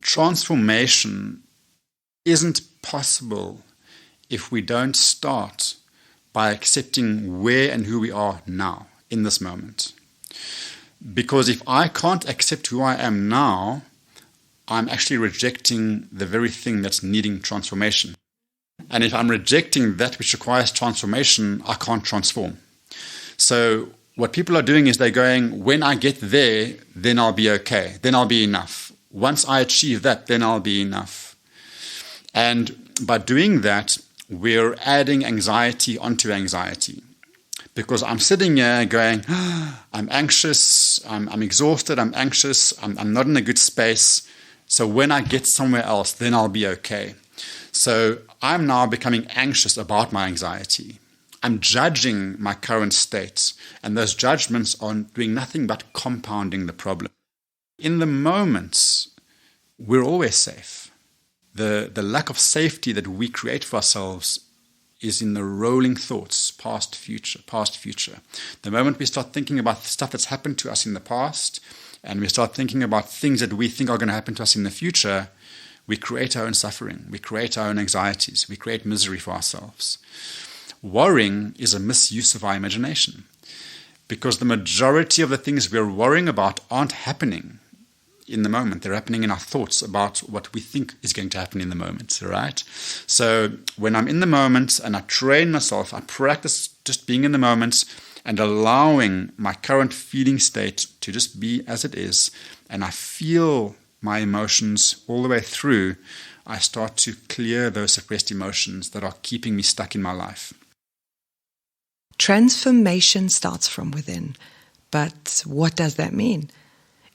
transformation isn't possible if we don't start by accepting where and who we are now, in this moment. Because if I can't accept who I am now, I'm actually rejecting the very thing that's needing transformation. And if I'm rejecting that which requires transformation, I can't transform. So what people are doing is they're going, when I get there, then I'll be okay. Then I'll be enough. Once I achieve that, then I'll be enough. And by doing that, we're adding anxiety onto anxiety. Because I'm sitting here going, I'm anxious, I'm exhausted, I'm anxious, I'm not in a good space. So when I get somewhere else, then I'll be okay. So I'm now becoming anxious about my anxiety. I'm judging my current state. And those judgments are doing nothing but compounding the problem. In the moments, we're always safe. The lack of safety that we create for ourselves is in the rolling thoughts, past, future, past, future. The moment we start thinking about stuff that's happened to us in the past, and we start thinking about things that we think are going to happen to us in the future, we create our own suffering, we create our own anxieties, we create misery for ourselves. Worrying is a misuse of our imagination, because the majority of the things we're worrying about aren't happening in the moment. They're happening in our thoughts about what we think is going to happen in the moment, right? So when I'm in the moment and I train myself, I practice just being in the moment and allowing my current feeling state to just be as it is, and I feel my emotions all the way through, I start to clear those suppressed emotions that are keeping me stuck in my life. Transformation starts from within. But what does that mean?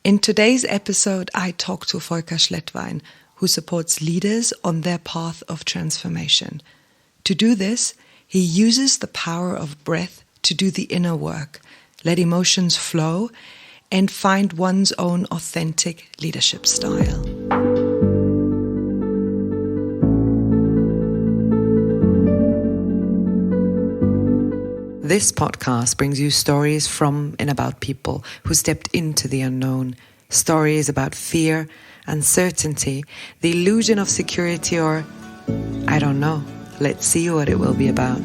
In today's episode, I talk to Volker Schlettwein, who supports leaders on their path of transformation. To do this, he uses the power of breath to do the inner work, let emotions flow, and find one's own authentic leadership style. This podcast brings you stories from and about people who stepped into the unknown. Stories about fear, uncertainty, the illusion of security, or I don't know. Let's see what it will be about.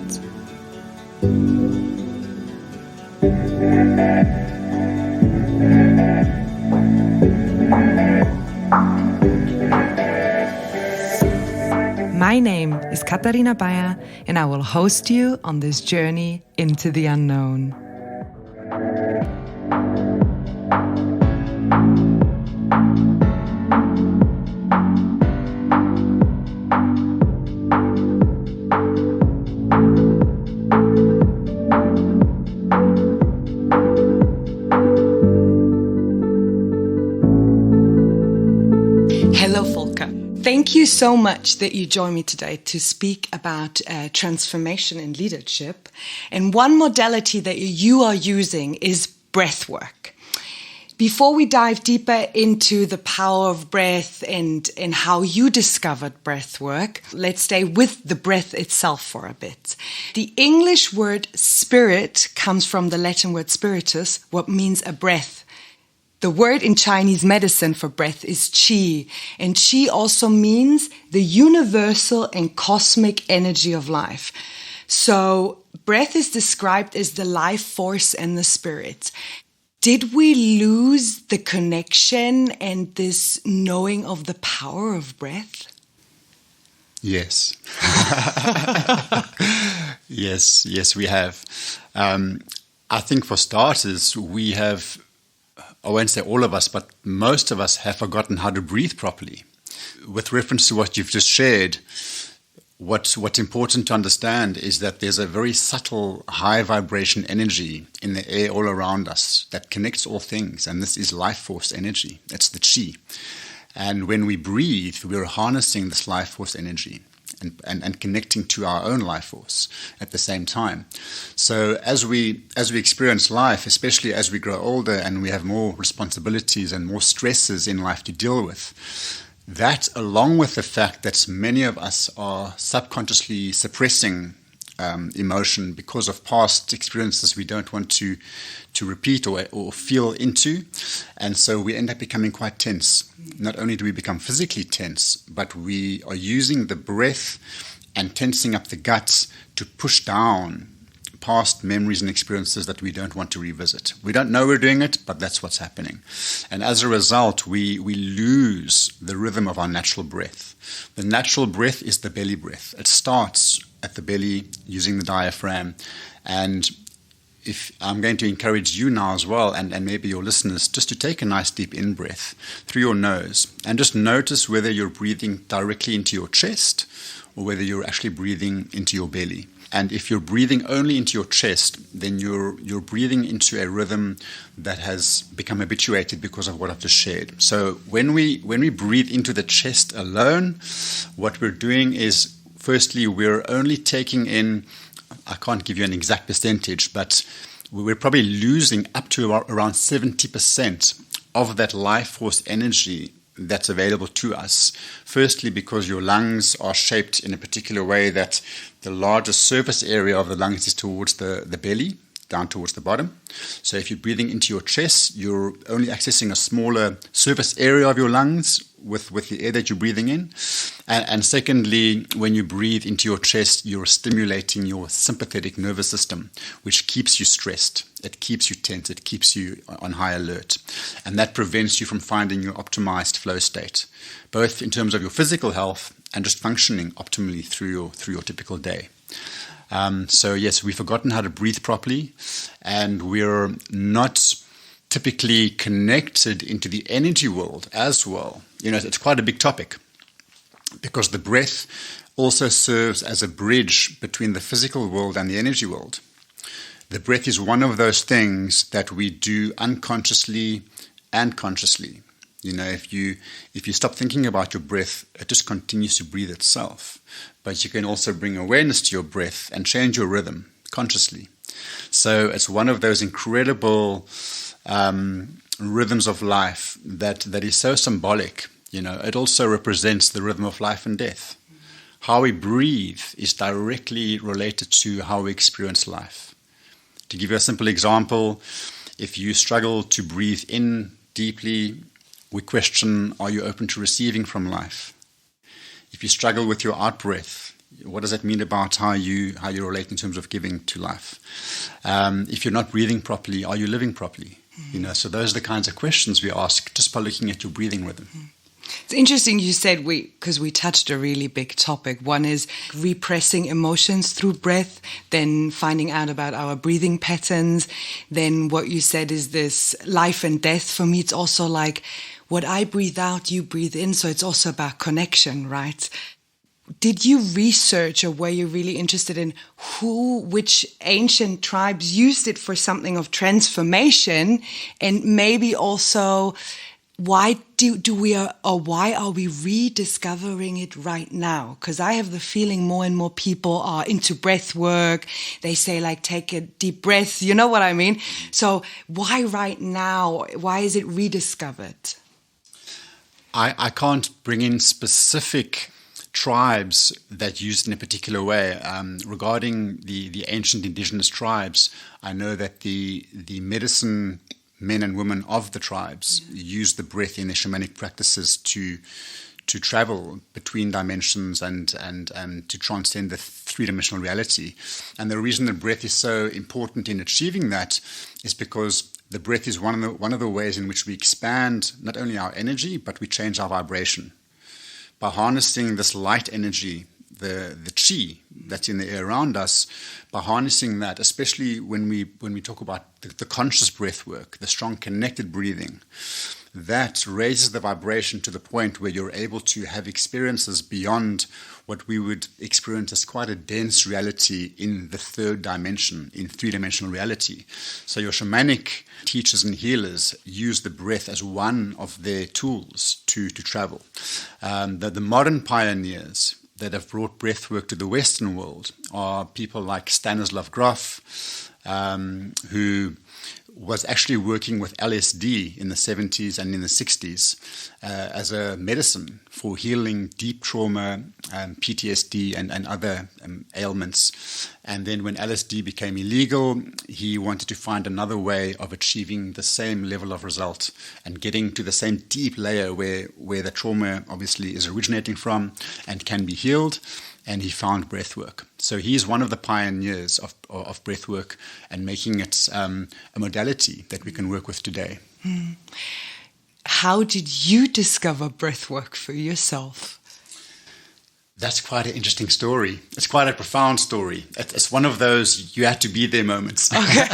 My name is Katharina Bayer, and I will host you on this journey into the unknown. Hello, Volker. Thank you so much that you joined me today to speak about transformation in leadership. And one modality that you are using is breathwork. Before we dive deeper into the power of breath and how you discovered breathwork, let's stay with the breath itself for a bit. The English word spirit comes from the Latin word spiritus, what means a breath. The word in Chinese medicine for breath is qi, and qi also means the universal and cosmic energy of life. So breath is described as the life force and the spirit. Did we lose the connection and this knowing of the power of breath? Yes. Yes, we have. I think for starters, we have, I won't say all of us, but most of us have forgotten how to breathe properly. With reference to what you've just shared, what's important to understand is that there's a very subtle high vibration energy in the air all around us that connects all things, and this is life force energy. It's the qi. And when we breathe, we're harnessing this life force energy and connecting to our own life force at the same time. So as we experience life, especially as we grow older and we have more responsibilities and more stresses in life to deal with, that, along with the fact that many of us are subconsciously suppressing emotion because of past experiences we don't want to repeat or feel into. And so we end up becoming quite tense. Not only do we become physically tense, but we are using the breath and tensing up the guts to push down past memories and experiences that we don't want to revisit. We don't know we're doing it, but that's what's happening. And as a result, we lose the rhythm of our natural breath. The natural breath is the belly breath. It starts at the belly using the diaphragm. And if I'm going to encourage you now as well, and maybe your listeners, just to take a nice deep in-breath through your nose and just notice whether you're breathing directly into your chest or whether you're actually breathing into your belly. And if you're breathing only into your chest, then you're breathing into a rhythm that has become habituated because of what I've just shared. So when we breathe into the chest alone, what we're doing is, firstly, we're only taking in, I can't give you an exact percentage, but we're probably losing up to around 70% of that life force energy that's available to us. Firstly, because your lungs are shaped in a particular way that the largest surface area of the lungs is towards the belly, down towards the bottom. So if you're breathing into your chest, you're only accessing a smaller surface area of your lungs with the air that you're breathing in. And secondly, when you breathe into your chest, you're stimulating your sympathetic nervous system, which keeps you stressed. It keeps you tense. It keeps you on high alert. And that prevents you from finding your optimized flow state, both in terms of your physical health and just functioning optimally through your typical day. So yes, we've forgotten how to breathe properly, and we're not typically connected into the energy world as well. You know, it's quite a big topic because the breath also serves as a bridge between the physical world and the energy world. The breath is one of those things that we do unconsciously and consciously. You know, if you stop thinking about your breath, it just continues to breathe itself. But you can also bring awareness to your breath and change your rhythm consciously. So it's one of those incredible rhythms of life that is so symbolic. You know, it also represents the rhythm of life and death. How we breathe is directly related to how we experience life. To give you a simple example, if you struggle to breathe in deeply, we question, are you open to receiving from life? If you struggle with your out-breath, what does that mean about how you relate in terms of giving to life? If you're not breathing properly, are you living properly? You know, so those are the kinds of questions we ask just by looking at your breathing rhythm. It's interesting you said because we touched a really big topic. One is repressing emotions through breath, then finding out about our breathing patterns. Then what you said is this life and death. For me, it's also like what I breathe out, you breathe in. So it's also about connection, right? Did you research, or were you really interested in which ancient tribes used it for something of transformation, and maybe also why why are we rediscovering it right now? Because I have the feeling more and more people are into breath work. They say, like, take a deep breath. You know what I mean? So why right now? Why is it rediscovered? I can't bring in specific tribes that used in a particular way. Regarding the ancient indigenous tribes, I know that the medicine men and women of the tribes used the breath in their shamanic practices to travel between dimensions and to transcend the three-dimensional reality. And the reason the breath is so important in achieving that is because the breath is one of the ways in which we expand not only our energy, but we change our vibration. By harnessing this light energy, the chi that's in the air around us, by harnessing that, especially when we talk about the conscious breath work, the strong connected breathing, that raises the vibration to the point where you're able to have experiences beyond what we would experience as quite a dense reality in the third dimension, in three-dimensional reality. So your shamanic teachers and healers use the breath as one of their tools to travel. The modern pioneers that have brought breath work to the Western world are people like Stanislav Grof, who was actually working with LSD in the 70s and in the 60s as a medicine for healing deep trauma, PTSD, and other ailments. And then when LSD became illegal, he wanted to find another way of achieving the same level of result and getting to the same deep layer where the trauma obviously is originating from and can be healed. And he found breathwork. So he's one of the pioneers of breathwork and making it a modality that we can work with today. How did you discover breathwork for yourself? That's quite an interesting story. It's quite a profound story. It's one of those you had to be there moments. Okay.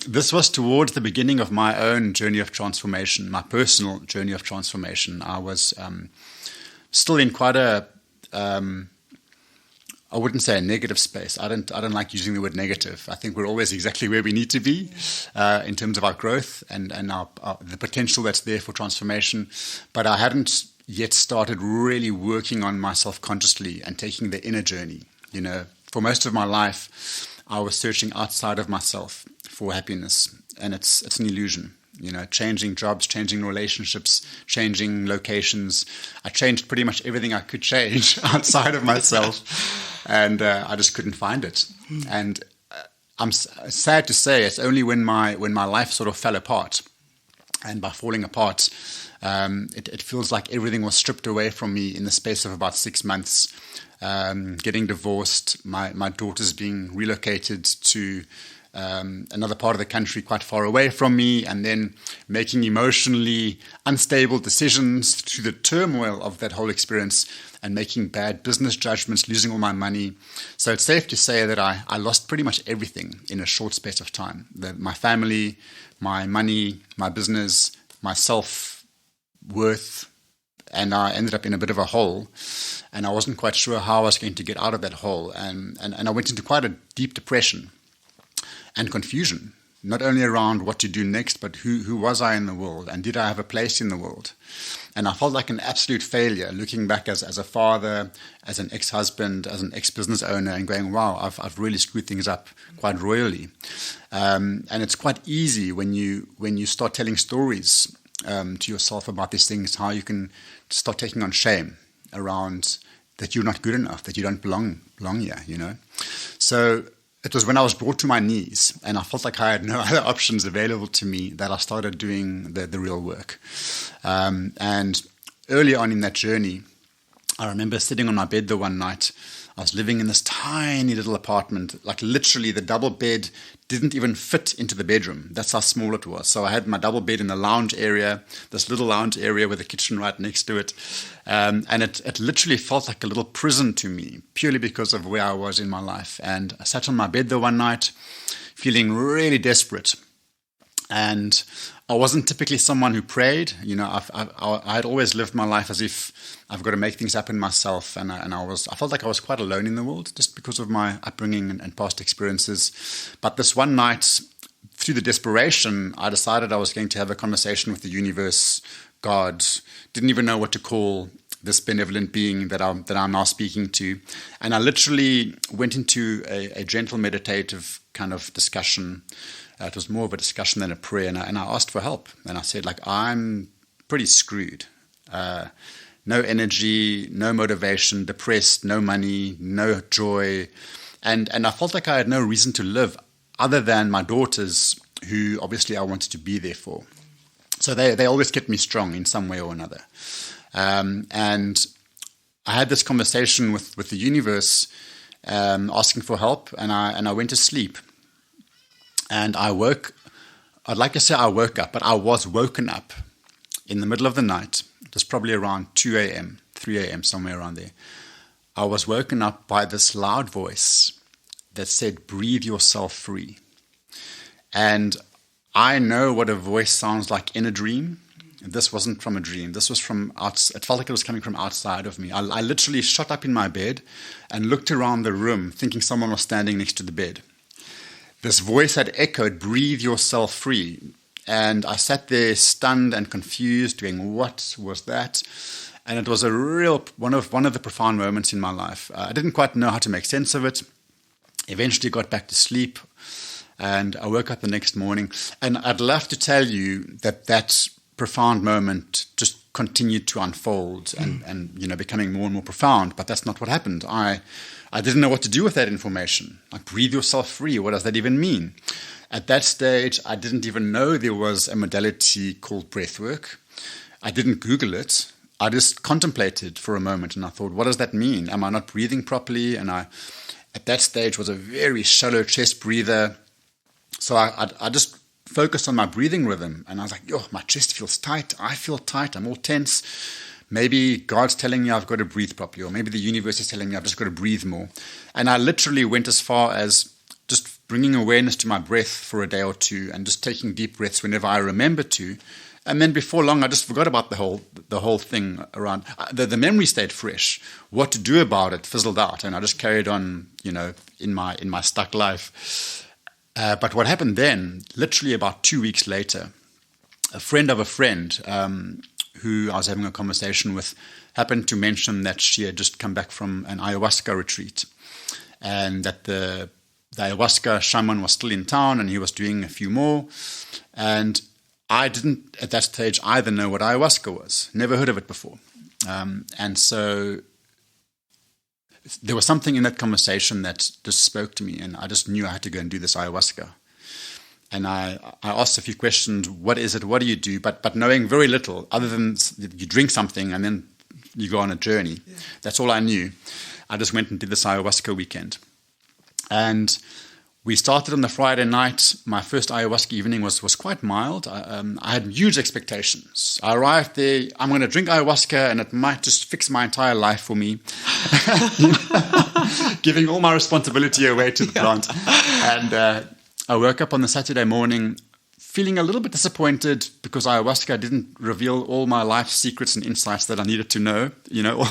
This was towards the beginning of my own journey of transformation, my personal journey of transformation. I was still in quite a, I wouldn't say a negative space. I don't like using the word negative. I think we're always exactly where we need to be in terms of our growth and the potential that's there for transformation. But I hadn't yet started really working on myself consciously and taking the inner journey. You know, for most of my life, I was searching outside of myself for happiness, and it's an illusion. You know, changing jobs, changing relationships, changing locations. I changed pretty much everything I could change outside of myself, and I just couldn't find it. And I'm sad to say it's only when my life sort of fell apart, and by falling apart, it feels like everything was stripped away from me in the space of about 6 months. Getting divorced, my daughters being relocated to another part of the country quite far away from me, and then making emotionally unstable decisions through the turmoil of that whole experience and making bad business judgments, losing all my money. So it's safe to say that I lost pretty much everything in a short space of time. My family, my money, my business, my self-worth, and I ended up in a bit of a hole, and I wasn't quite sure how I was going to get out of that hole, and I went into quite a deep depression and confusion, not only around what to do next, but who was I in the world, and did I have a place in the world? And I felt like an absolute failure, looking back as a father, as an ex-husband, as an ex-business owner, and going, wow, I've really screwed things up quite royally. And it's quite easy when you start telling stories to yourself about these things, how you can start taking on shame around that you're not good enough, that you don't belong here, you know. So it was when I was brought to my knees and I felt like I had no other options available to me that I started doing the real work. And early on in that journey, I remember sitting on my bed the one night. I was living in this tiny little apartment, like literally the double bed didn't even fit into the bedroom. That's how small it was. So I had my double bed in the lounge area, this little lounge area with a kitchen right next to it. And it literally felt like a little prison to me, purely because of where I was in my life. And I sat on my bed the one night, feeling really desperate. And I wasn't typically someone who prayed. You know, I had always lived my life as if I've got to make things happen myself, and I felt like I was quite alone in the world just because of my upbringing and past experiences. But this one night, through the desperation, I decided I was going to have a conversation with the universe, God. Didn't even know what to call this benevolent being that I'm now speaking to, and I literally went into a gentle meditative kind of discussion. It was more of a discussion than a prayer, and I asked for help. And I said, like, I'm pretty screwed. No energy, no motivation, depressed, no money, no joy. And I felt like I had no reason to live other than my daughters, who obviously I wanted to be there for. So they always kept me strong in some way or another. And I had this conversation with the universe, asking for help, and I went to sleep. And I'd like to say I woke up, but I was woken up in the middle of the night. It was probably around 2 a.m., 3 a.m., somewhere around there. I was woken up by this loud voice that said, breathe yourself free. And I know what a voice sounds like in a dream. This wasn't from a dream. This was from outside. It felt like it was coming from outside of me. I literally shot up in my bed and looked around the room, thinking someone was standing next to the bed. This voice had echoed, breathe yourself free. And I sat there stunned and confused, going, what was that? And it was a real one of the profound moments in my life. I didn't quite know how to make sense of it. Eventually got back to sleep. And I woke up the next morning, and I'd love to tell you that profound moment just continued to unfold and becoming more and more profound, but that's not what happened. I didn't know what to do with that information. Like, breathe yourself free. What does that even mean? At that stage, I didn't even know there was a modality called breathwork. I didn't Google it. I just contemplated for a moment, and I thought, what does that mean? Am I not breathing properly? And I, at that stage, was a very shallow chest breather. So I just focused on my breathing rhythm, and I was like, yo, my chest feels tight. I feel tight. I'm all tense. Maybe God's telling me I've got to breathe properly, or maybe the universe is telling me I've just got to breathe more. And I literally went as far as just bringing awareness to my breath for a day or two and just taking deep breaths whenever I remember to. And then before long, I just forgot about the whole thing around. The memory stayed fresh. What to do about it fizzled out, and I just carried on, in my stuck life. But what happened then, literally about 2 weeks later, a friend of a friend who I was having a conversation with happened to mention that she had just come back from an ayahuasca retreat, and that the ayahuasca shaman was still in town and he was doing a few more. And I didn't at that stage either know what ayahuasca was, never heard of it before. And so there was something in that conversation that just spoke to me, and I just knew I had to go and do this ayahuasca. And I asked a few questions. What is it? What do you do? But knowing very little, other than you drink something and then you go on a journey. Yeah. That's all I knew. I just went and did this ayahuasca weekend. And we started on the Friday night. My first ayahuasca evening was quite mild. I had huge expectations. I arrived there. I'm going to drink ayahuasca, and it might just fix my entire life for me. Giving all my responsibility away to the plant. And I woke up on the Saturday morning feeling a little bit disappointed because ayahuasca didn't reveal all my life secrets and insights that I needed to know.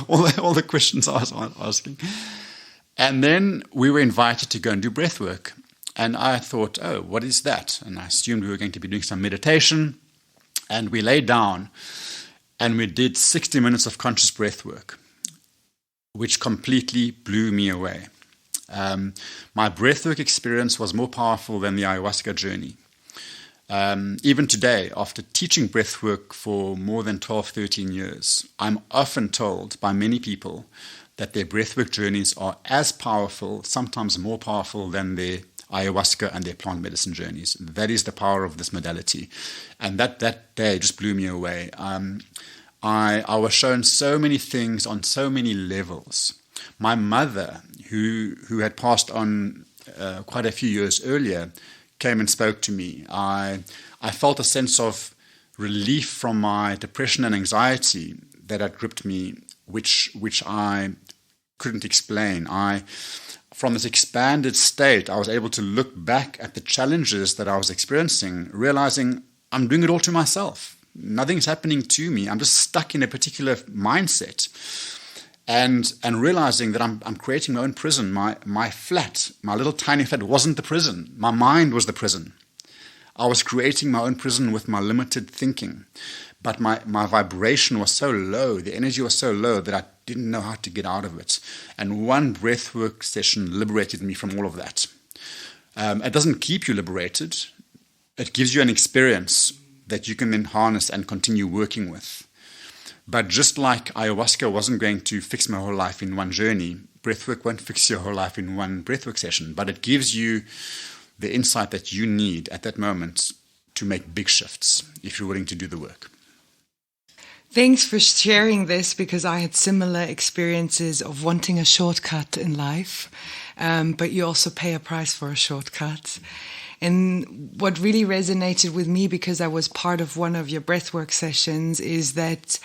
All the questions I was asking. And then we were invited to go and do breath work. And I thought, oh, what is that? And I assumed we were going to be doing some meditation. And we lay down and we did 60 minutes of conscious breath work, which completely blew me away. My breathwork experience was more powerful than the ayahuasca journey. Even today, after teaching breathwork for more than 12, 13 years, I'm often told by many people that their breathwork journeys are as powerful, sometimes more powerful than their ayahuasca and their plant medicine journeys. That is the power of this modality. And that day just blew me away. I was shown so many things on so many levels. My mother, who had passed on quite a few years earlier, came and spoke to me. I felt a sense of relief from my depression and anxiety that had gripped me, which I couldn't explain. From this expanded state, I was able to look back at the challenges that I was experiencing, realizing I'm doing it all to myself. Nothing's happening to me. I'm just stuck in a particular mindset. And realizing that I'm creating my own prison. My flat, my little tiny flat wasn't the prison. My mind was the prison. I was creating my own prison with my limited thinking. But my vibration was so low, the energy was so low that I didn't know how to get out of it. And one breathwork session liberated me from all of that. It doesn't keep you liberated. It gives you an experience that you can then harness and continue working with. But just like ayahuasca wasn't going to fix my whole life in one journey, breathwork won't fix your whole life in one breathwork session. But it gives you the insight that you need at that moment to make big shifts if you're willing to do the work. Thanks for sharing this, because I had similar experiences of wanting a shortcut in life, but you also pay a price for a shortcut. And what really resonated with me, because I was part of one of your breathwork sessions, is that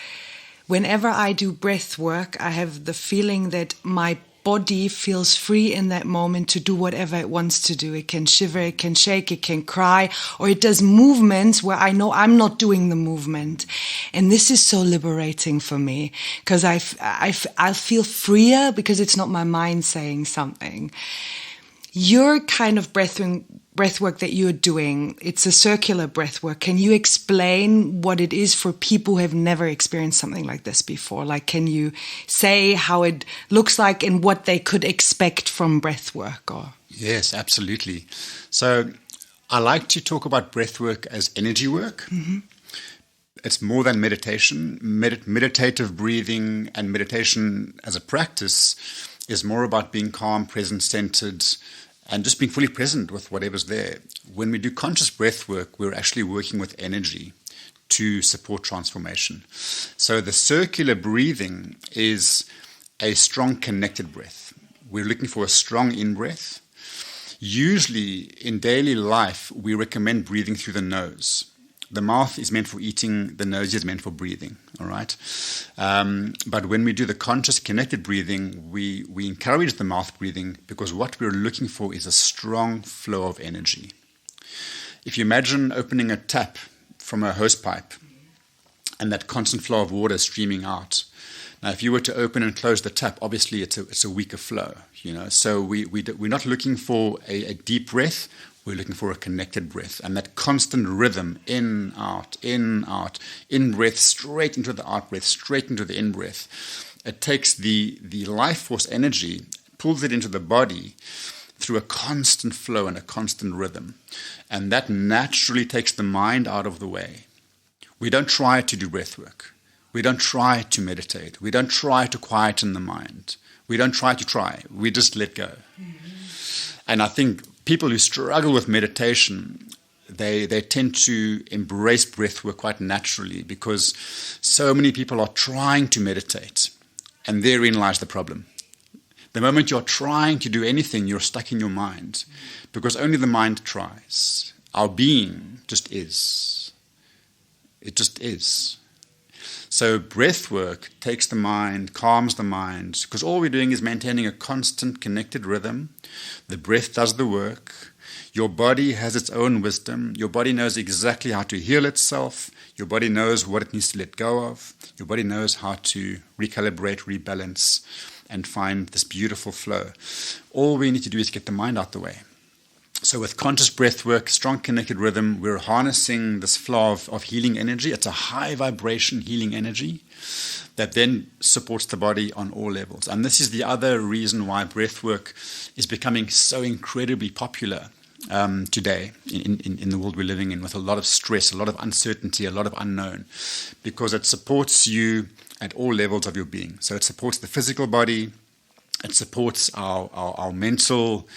whenever I do breathwork, I have the feeling that my body feels free in that moment to do whatever it wants to do. It can shiver, it can shake, it can cry, or it does movements where I know I'm not doing the movement. And this is so liberating for me, because I feel freer because it's not my mind saying something. Your kind of breathwork that you're doing, it's a circular breathwork. Can you explain what it is for people who have never experienced something like this before? Like, can you say how it looks like and what they could expect from breathwork? Or Yes, absolutely. So I like to talk about breath work as energy work. Mm-hmm. It's more than meditation. Meditative breathing and meditation as a practice is more about being calm, present, centered, and just being fully present with whatever's there. When we do conscious breath work, we're actually working with energy to support transformation. So the circular breathing is a strong connected breath. We're looking for a strong in-breath. Usually in daily life, we recommend breathing through the nose. The mouth is meant for eating, the nose is meant for breathing, all right? But when we do the conscious connected breathing, we encourage the mouth breathing because what we're looking for is a strong flow of energy. If you imagine opening a tap from a hose pipe and that constant flow of water streaming out. Now, if you were to open and close the tap, obviously it's a weaker flow, you know. So we're not looking for a deep breath. We're looking for a connected breath, and that constant rhythm, in, out, in breath, straight into the out breath, straight into the in breath. It takes the life force energy, pulls it into the body through a constant flow and a constant rhythm. And that naturally takes the mind out of the way. We don't try to do breath work. We don't try to meditate. We don't try to quieten the mind. We don't try to try. We just let go. Mm-hmm. And I think people who struggle with meditation, they tend to embrace breath work quite naturally because so many people are trying to meditate. And therein lies the problem. The moment you're trying to do anything, you're stuck in your mind because only the mind tries. Our being just is. It just is. So breath work takes the mind, calms the mind, because all we're doing is maintaining a constant connected rhythm. The breath does the work. Your body has its own wisdom. Your body knows exactly how to heal itself. Your body knows what it needs to let go of. Your body knows how to recalibrate, rebalance, and find this beautiful flow. All we need to do is get the mind out the way. So with conscious breath work, strong connected rhythm, we're harnessing this flow of healing energy. It's a high vibration healing energy that then supports the body on all levels. And this is the other reason why breath work is becoming so incredibly popular today in the world we're living in, with a lot of stress, a lot of uncertainty, a lot of unknown, because it supports you at all levels of your being. So it supports the physical body, it supports our mental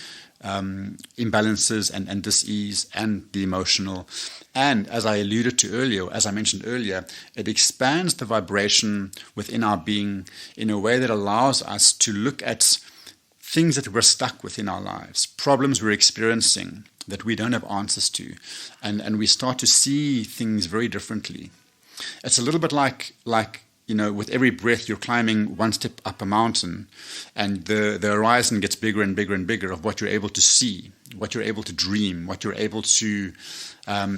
imbalances and dis-ease, and the emotional. And as I alluded to earlier, as I mentioned earlier, it expands the vibration within our being in a way that allows us to look at things that we're stuck with in our lives, problems we're experiencing that we don't have answers to, and we start to see things very differently. It's a little bit like you know, with every breath you're climbing one step up a mountain, and the horizon gets bigger and bigger and bigger of what you're able to see, what you're able to dream, what you're able to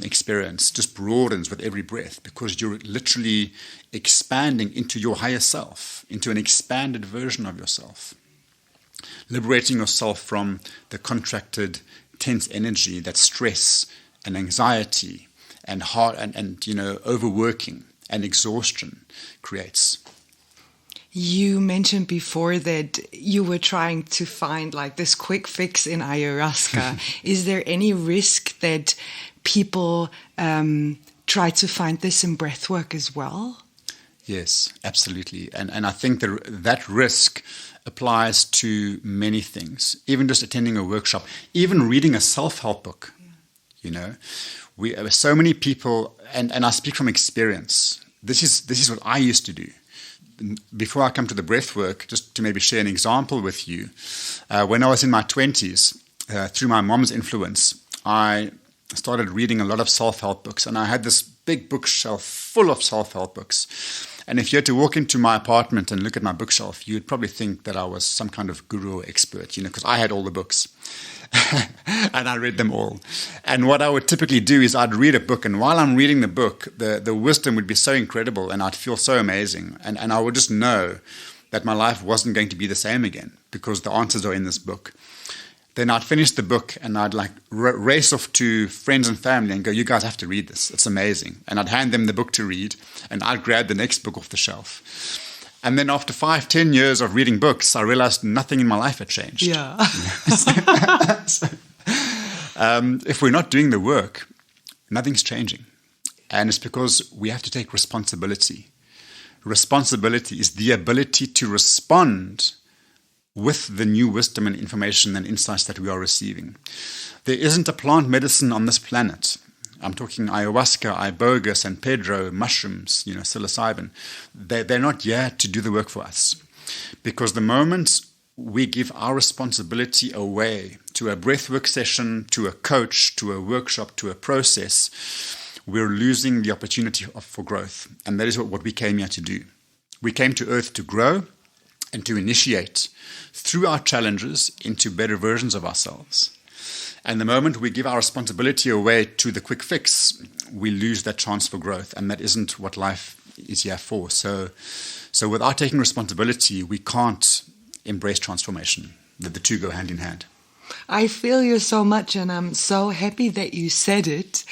experience, just broadens with every breath because you're literally expanding into your higher self, into an expanded version of yourself, liberating yourself from the contracted, tense energy that stress and anxiety and heart and you know, overworking and exhaustion creates. You mentioned before that you were trying to find like this quick fix in ayahuasca. Is there any risk that people try to find this in breathwork as well? Yes, absolutely. And I think that risk applies to many things, even just attending a workshop, even reading a self-help book. You know, we so many people, and I speak from experience. This is what I used to do. Before I come to the breath work, just to maybe share an example with you, when I was in my 20s, through my mom's influence, I started reading a lot of self-help books, and I had this big bookshelf full of self-help books. And if you had to walk into my apartment and look at my bookshelf, you'd probably think that I was some kind of guru or expert, you know, because I had all the books. And I read them all. And what I would typically do is I'd read a book, and while I'm reading the book, the wisdom would be so incredible, and I'd feel so amazing. And I would just know that my life wasn't going to be the same again because the answers are in this book. Then I'd finish the book, and I'd like race off to friends and family and go, you guys have to read this. It's amazing. And I'd hand them the book to read, and I'd grab the next book off the shelf. And then after 5-10 years of reading books, I realized nothing in my life had changed. Yeah. If we're not doing the work, nothing's changing. And it's because we have to take responsibility. Responsibility is the ability to respond with the new wisdom and information and insights that we are receiving. There isn't a plant medicine on this planet. I'm talking ayahuasca, iboga, San Pedro, mushrooms, psilocybin. They're not here to do the work for us. Because the moment we give our responsibility away to a breathwork session, to a coach, to a workshop, to a process, we're losing the opportunity for growth. And that is what we came here to do. We came to Earth to grow and to initiate through our challenges into better versions of ourselves. And the moment we give our responsibility away to the quick fix, we lose that chance for growth. And that isn't what life is here for. So without taking responsibility, we can't embrace transformation. The two go hand in hand. I feel you so much, and I'm so happy that you said it.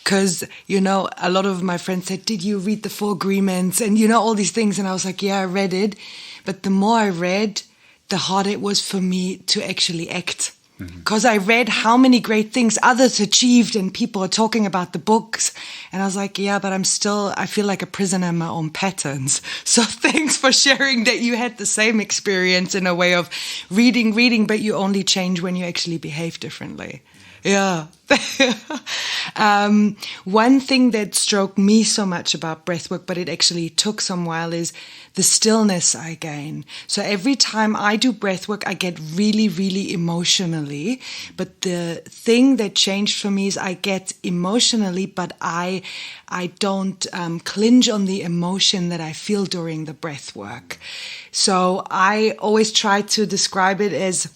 Because, a lot of my friends said, did you read the 4 Agreements? And, all these things. And I was like, yeah, I read it. But the more I read, the harder it was for me to actually act. Because I read how many great things others achieved and people are talking about the books. And I was like, yeah, but I feel like a prisoner in my own patterns. So thanks for sharing that you had the same experience in a way of reading, but you only change when you actually behave differently. Yeah. One thing that struck me so much about breathwork, but it actually took some while, is the stillness I gain. So every time I do breathwork, I get really, really emotionally. But the thing that changed for me is I get emotionally, but I don't clinch on the emotion that I feel during the breathwork. So I always try to describe it as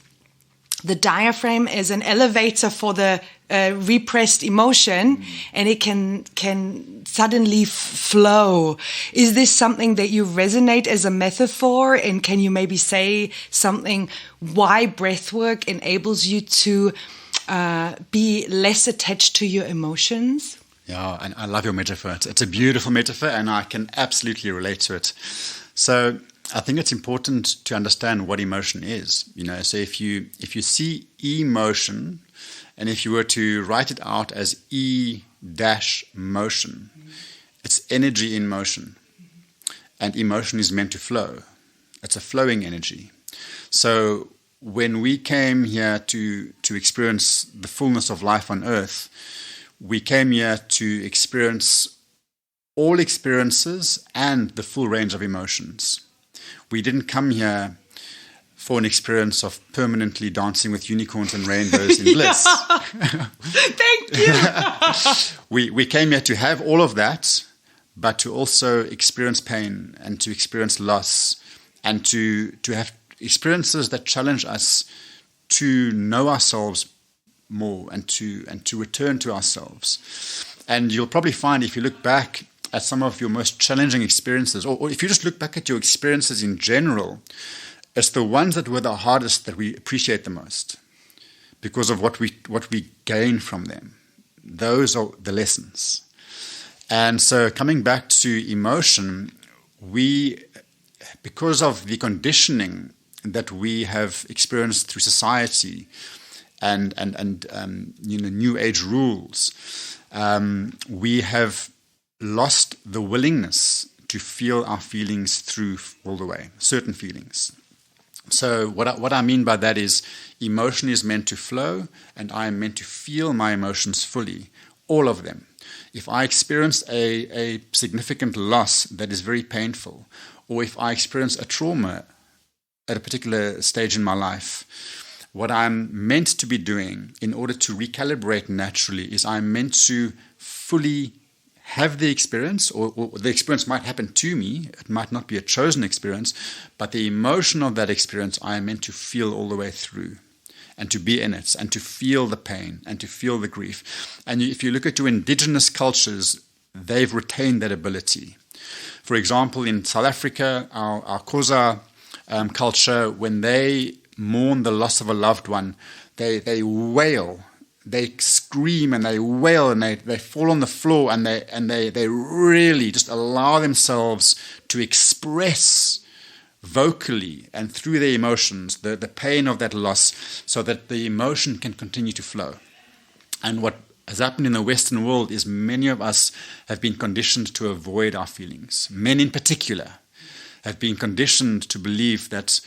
the diaphragm is an elevator for the repressed emotion, and it can suddenly flow. Is this something that you resonate as a metaphor? And can you maybe say something why breathwork enables you to be less attached to your emotions? Yeah, and I love your metaphor. It's a beautiful metaphor, and I can absolutely relate to it. So I think it's important to understand what emotion is. So if you see emotion, and if you were to write it out as E-motion, it's energy in motion. And emotion is meant to flow. It's a flowing energy. So when we came here to experience the fullness of life on earth, we came here to experience all experiences and the full range of emotions. We didn't come here for an experience of permanently dancing with unicorns and rainbows in bliss. Thank you. We came here to have all of that, but to also experience pain and to experience loss and to have experiences that challenge us to know ourselves more and to return to ourselves. And you'll probably find, if you look back at some of your most challenging experiences, or if you just look back at your experiences in general, it's the ones that were the hardest that we appreciate the most because of what we gain from them. Those are the lessons. And so coming back to emotion, because of the conditioning that we have experienced through society and new age rules, we have lost the willingness to feel our feelings through all the way, certain feelings. So what I mean by that is emotion is meant to flow, and I am meant to feel my emotions fully, all of them. If I experience a significant loss that is very painful, or if I experience a trauma at a particular stage in my life, what I'm meant to be doing in order to recalibrate naturally is I'm meant to fully have the experience, or the experience might happen to me. It might not be a chosen experience, but the emotion of that experience I am meant to feel all the way through and to be in it and to feel the pain and to feel the grief. And if you look at your indigenous cultures, they've retained that ability. For example, in South Africa, our Xhosa culture, when they mourn the loss of a loved one, they wail. They scream and they wail and they fall on the floor and they really just allow themselves to express vocally and through their emotions the pain of that loss, so that the emotion can continue to flow. And what has happened in the Western world is many of us have been conditioned to avoid our feelings. Men in particular have been conditioned to believe that,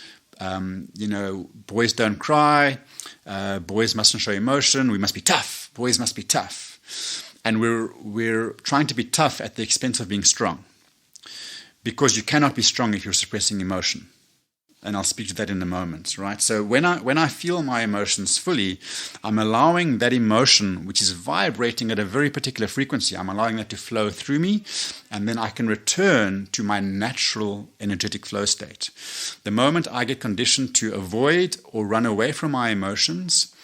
boys don't cry, boys mustn't show emotion, we must be tough, boys must be tough. And we're trying to be tough at the expense of being strong. Because you cannot be strong if you're suppressing emotion. And I'll speak to that in a moment, right? So when I feel my emotions fully, I'm allowing that emotion, which is vibrating at a very particular frequency, I'm allowing that to flow through me, and then I can return to my natural energetic flow state. The moment I get conditioned to avoid or run away from my emotions,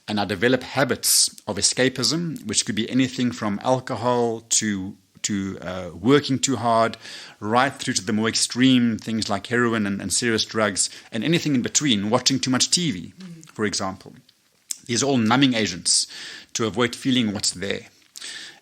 and I develop habits of escapism, which could be anything from alcohol to working too hard, right through to the more extreme things like heroin and serious drugs, and anything in between, watching too much TV, for example. These are all numbing agents to avoid feeling what's there.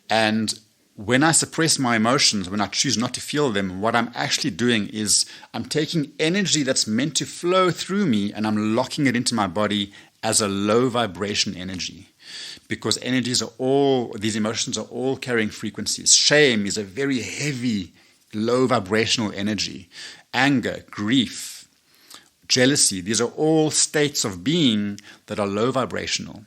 And when I suppress my emotions, when I choose not to feel them, what I'm actually doing is I'm taking energy that's meant to flow through me and I'm locking it into my body as a low vibration energy. Because these emotions are all carrying frequencies. Shame is a very heavy, low vibrational energy. Anger, grief, jealousy, these are all states of being that are low vibrational.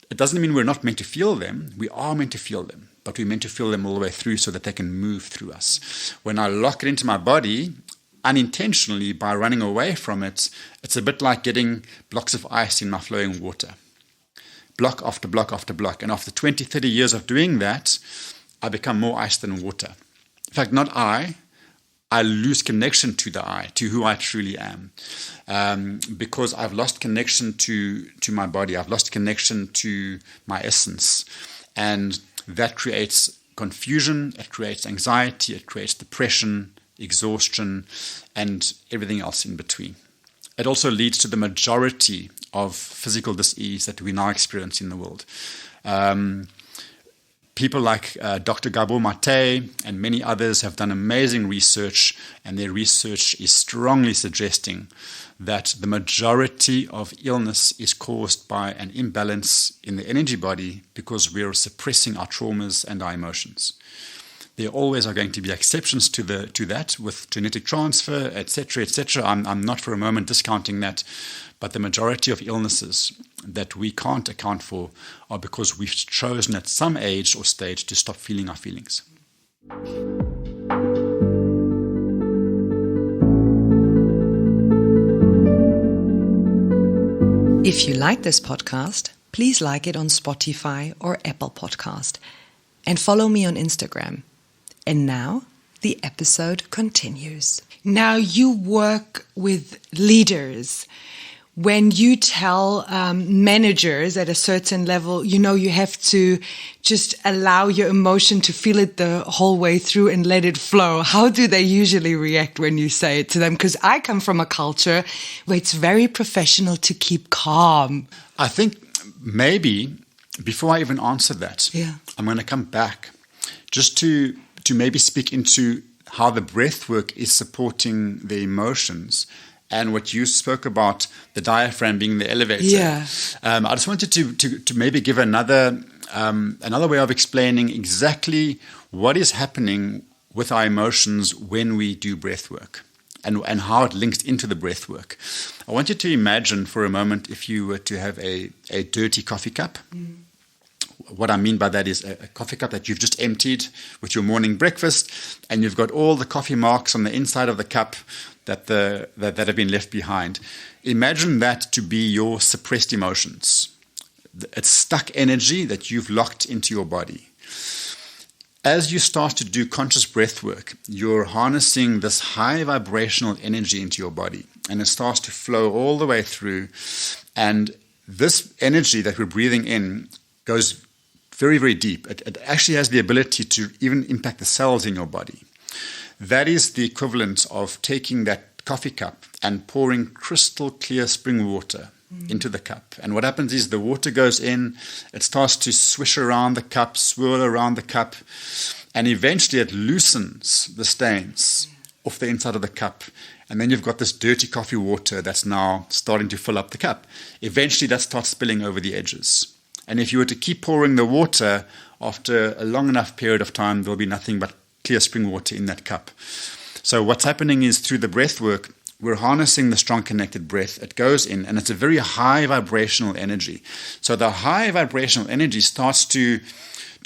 It doesn't mean we're not meant to feel them. We are meant to feel them, but we're meant to feel them all the way through so that they can move through us. When I lock it into my body, unintentionally, by running away from it, it's a bit like getting blocks of ice in my flowing water. Block after block after block. And after 20, 30 years of doing that, I become more ice than water. In fact, not I lose connection to the I, to who I truly am. Because I've lost connection to my body. I've lost connection to my essence. And that creates confusion, it creates anxiety, it creates depression, exhaustion, and everything else in between. It also leads to the majority of physical dis-ease that we now experience in the world. People like Dr. Gabor Mate and many others have done amazing research, and their research is strongly suggesting that the majority of illness is caused by an imbalance in the energy body because we are suppressing our traumas and our emotions. There always are going to be exceptions to that with genetic transfer, etc., etc. I'm not for a moment discounting that, but the majority of illnesses that we can't account for are because we've chosen at some age or stage to stop feeling our feelings. If you like this podcast, please like it on Spotify or Apple Podcast and follow me on Instagram. And now the episode continues. Now you work with leaders. When you tell managers at a certain level, you have to just allow your emotion to feel it the whole way through and let it flow. How do they usually react when you say it to them? Because I come from a culture where it's very professional to keep calm. I think maybe before I even answer that, I'm going to come back just to maybe speak into how the breath work is supporting the emotions and what you spoke about, the diaphragm being the elevator. I just wanted to maybe give another way of explaining exactly what is happening with our emotions when we do breath work and how it links into the breath work. I want you to imagine for a moment if you were to have a dirty coffee cup. What I mean by that is a coffee cup that you've just emptied with your morning breakfast, and you've got all the coffee marks on the inside of the cup that have been left behind. Imagine that to be your suppressed emotions. It's stuck energy that you've locked into your body. As you start to do conscious breath work, you're harnessing this high vibrational energy into your body, and it starts to flow all the way through. And this energy that we're breathing in goes very, very deep. It actually has the ability to even impact the cells in your body. That is the equivalent of taking that coffee cup and pouring crystal clear spring water into the cup. And what happens is the water goes in, it starts to swish around the cup, swirl around the cup, and eventually it loosens the stains off the inside of the cup. And then you've got this dirty coffee water that's now starting to fill up the cup. Eventually that starts spilling over the edges. And if you were to keep pouring the water, after a long enough period of time, there'll be nothing but clear spring water in that cup. So what's happening is through the breath work, we're harnessing the strong connected breath. It goes in, and it's a very high vibrational energy. So the high vibrational energy starts to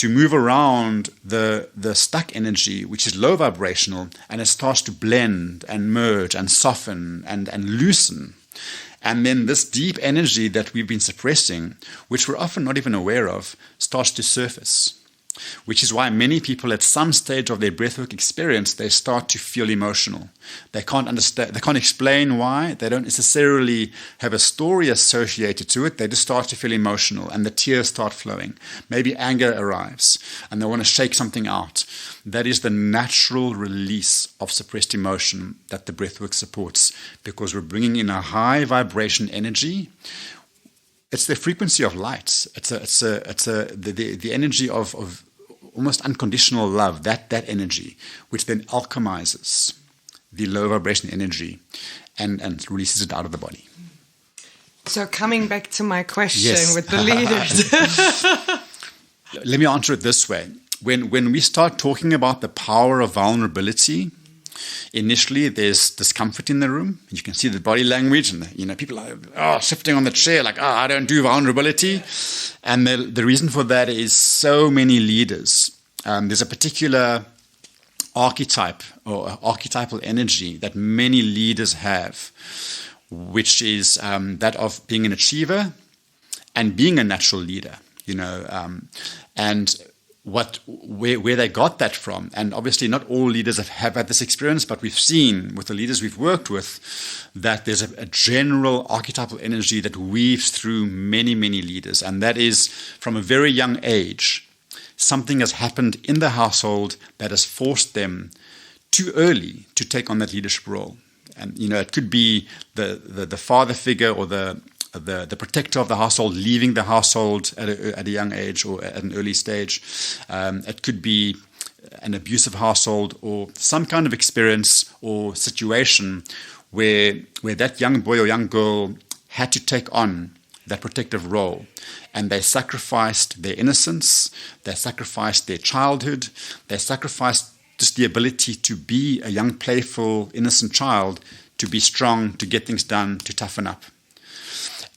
move around the stuck energy, which is low vibrational, and it starts to blend and merge and soften and loosen. And then this deep energy that we've been suppressing, which we're often not even aware of, starts to surface. Which is why many people at some stage of their breathwork experience, they start to feel emotional. They can't understand, they can't explain why. They don't necessarily have a story associated to it. They just start to feel emotional and the tears start flowing. Maybe anger arrives and they want to shake something out. That is the natural release of suppressed emotion that the breathwork supports, because we're bringing in a high vibration energy. It's the frequency of light. It's the energy of almost unconditional love, that energy, which then alchemizes the low vibration energy and releases it out of the body. So coming back to my question Yes. with the leaders. Let me answer it this way. When we start talking about the power of vulnerability, initially, there's discomfort in the room. You can see the body language, and people are shifting on the chair, like, I don't do vulnerability. And the reason for that is so many leaders. There's a particular archetype or archetypal energy that many leaders have, which is that of being an achiever and being a natural leader. And where they got that from. And obviously not all leaders have had this experience, but we've seen with the leaders we've worked with that there's a general archetypal energy that weaves through many, many leaders. And that is from a very young age, something has happened in the household that has forced them too early to take on that leadership role. And, it could be the father figure or the protector of the household leaving the household at a young age or at an early stage. It could be an abusive household or some kind of experience or situation where that young boy or young girl had to take on that protective role. And they sacrificed their innocence, they sacrificed their childhood, they sacrificed just the ability to be a young, playful, innocent child, to be strong, to get things done, to toughen up.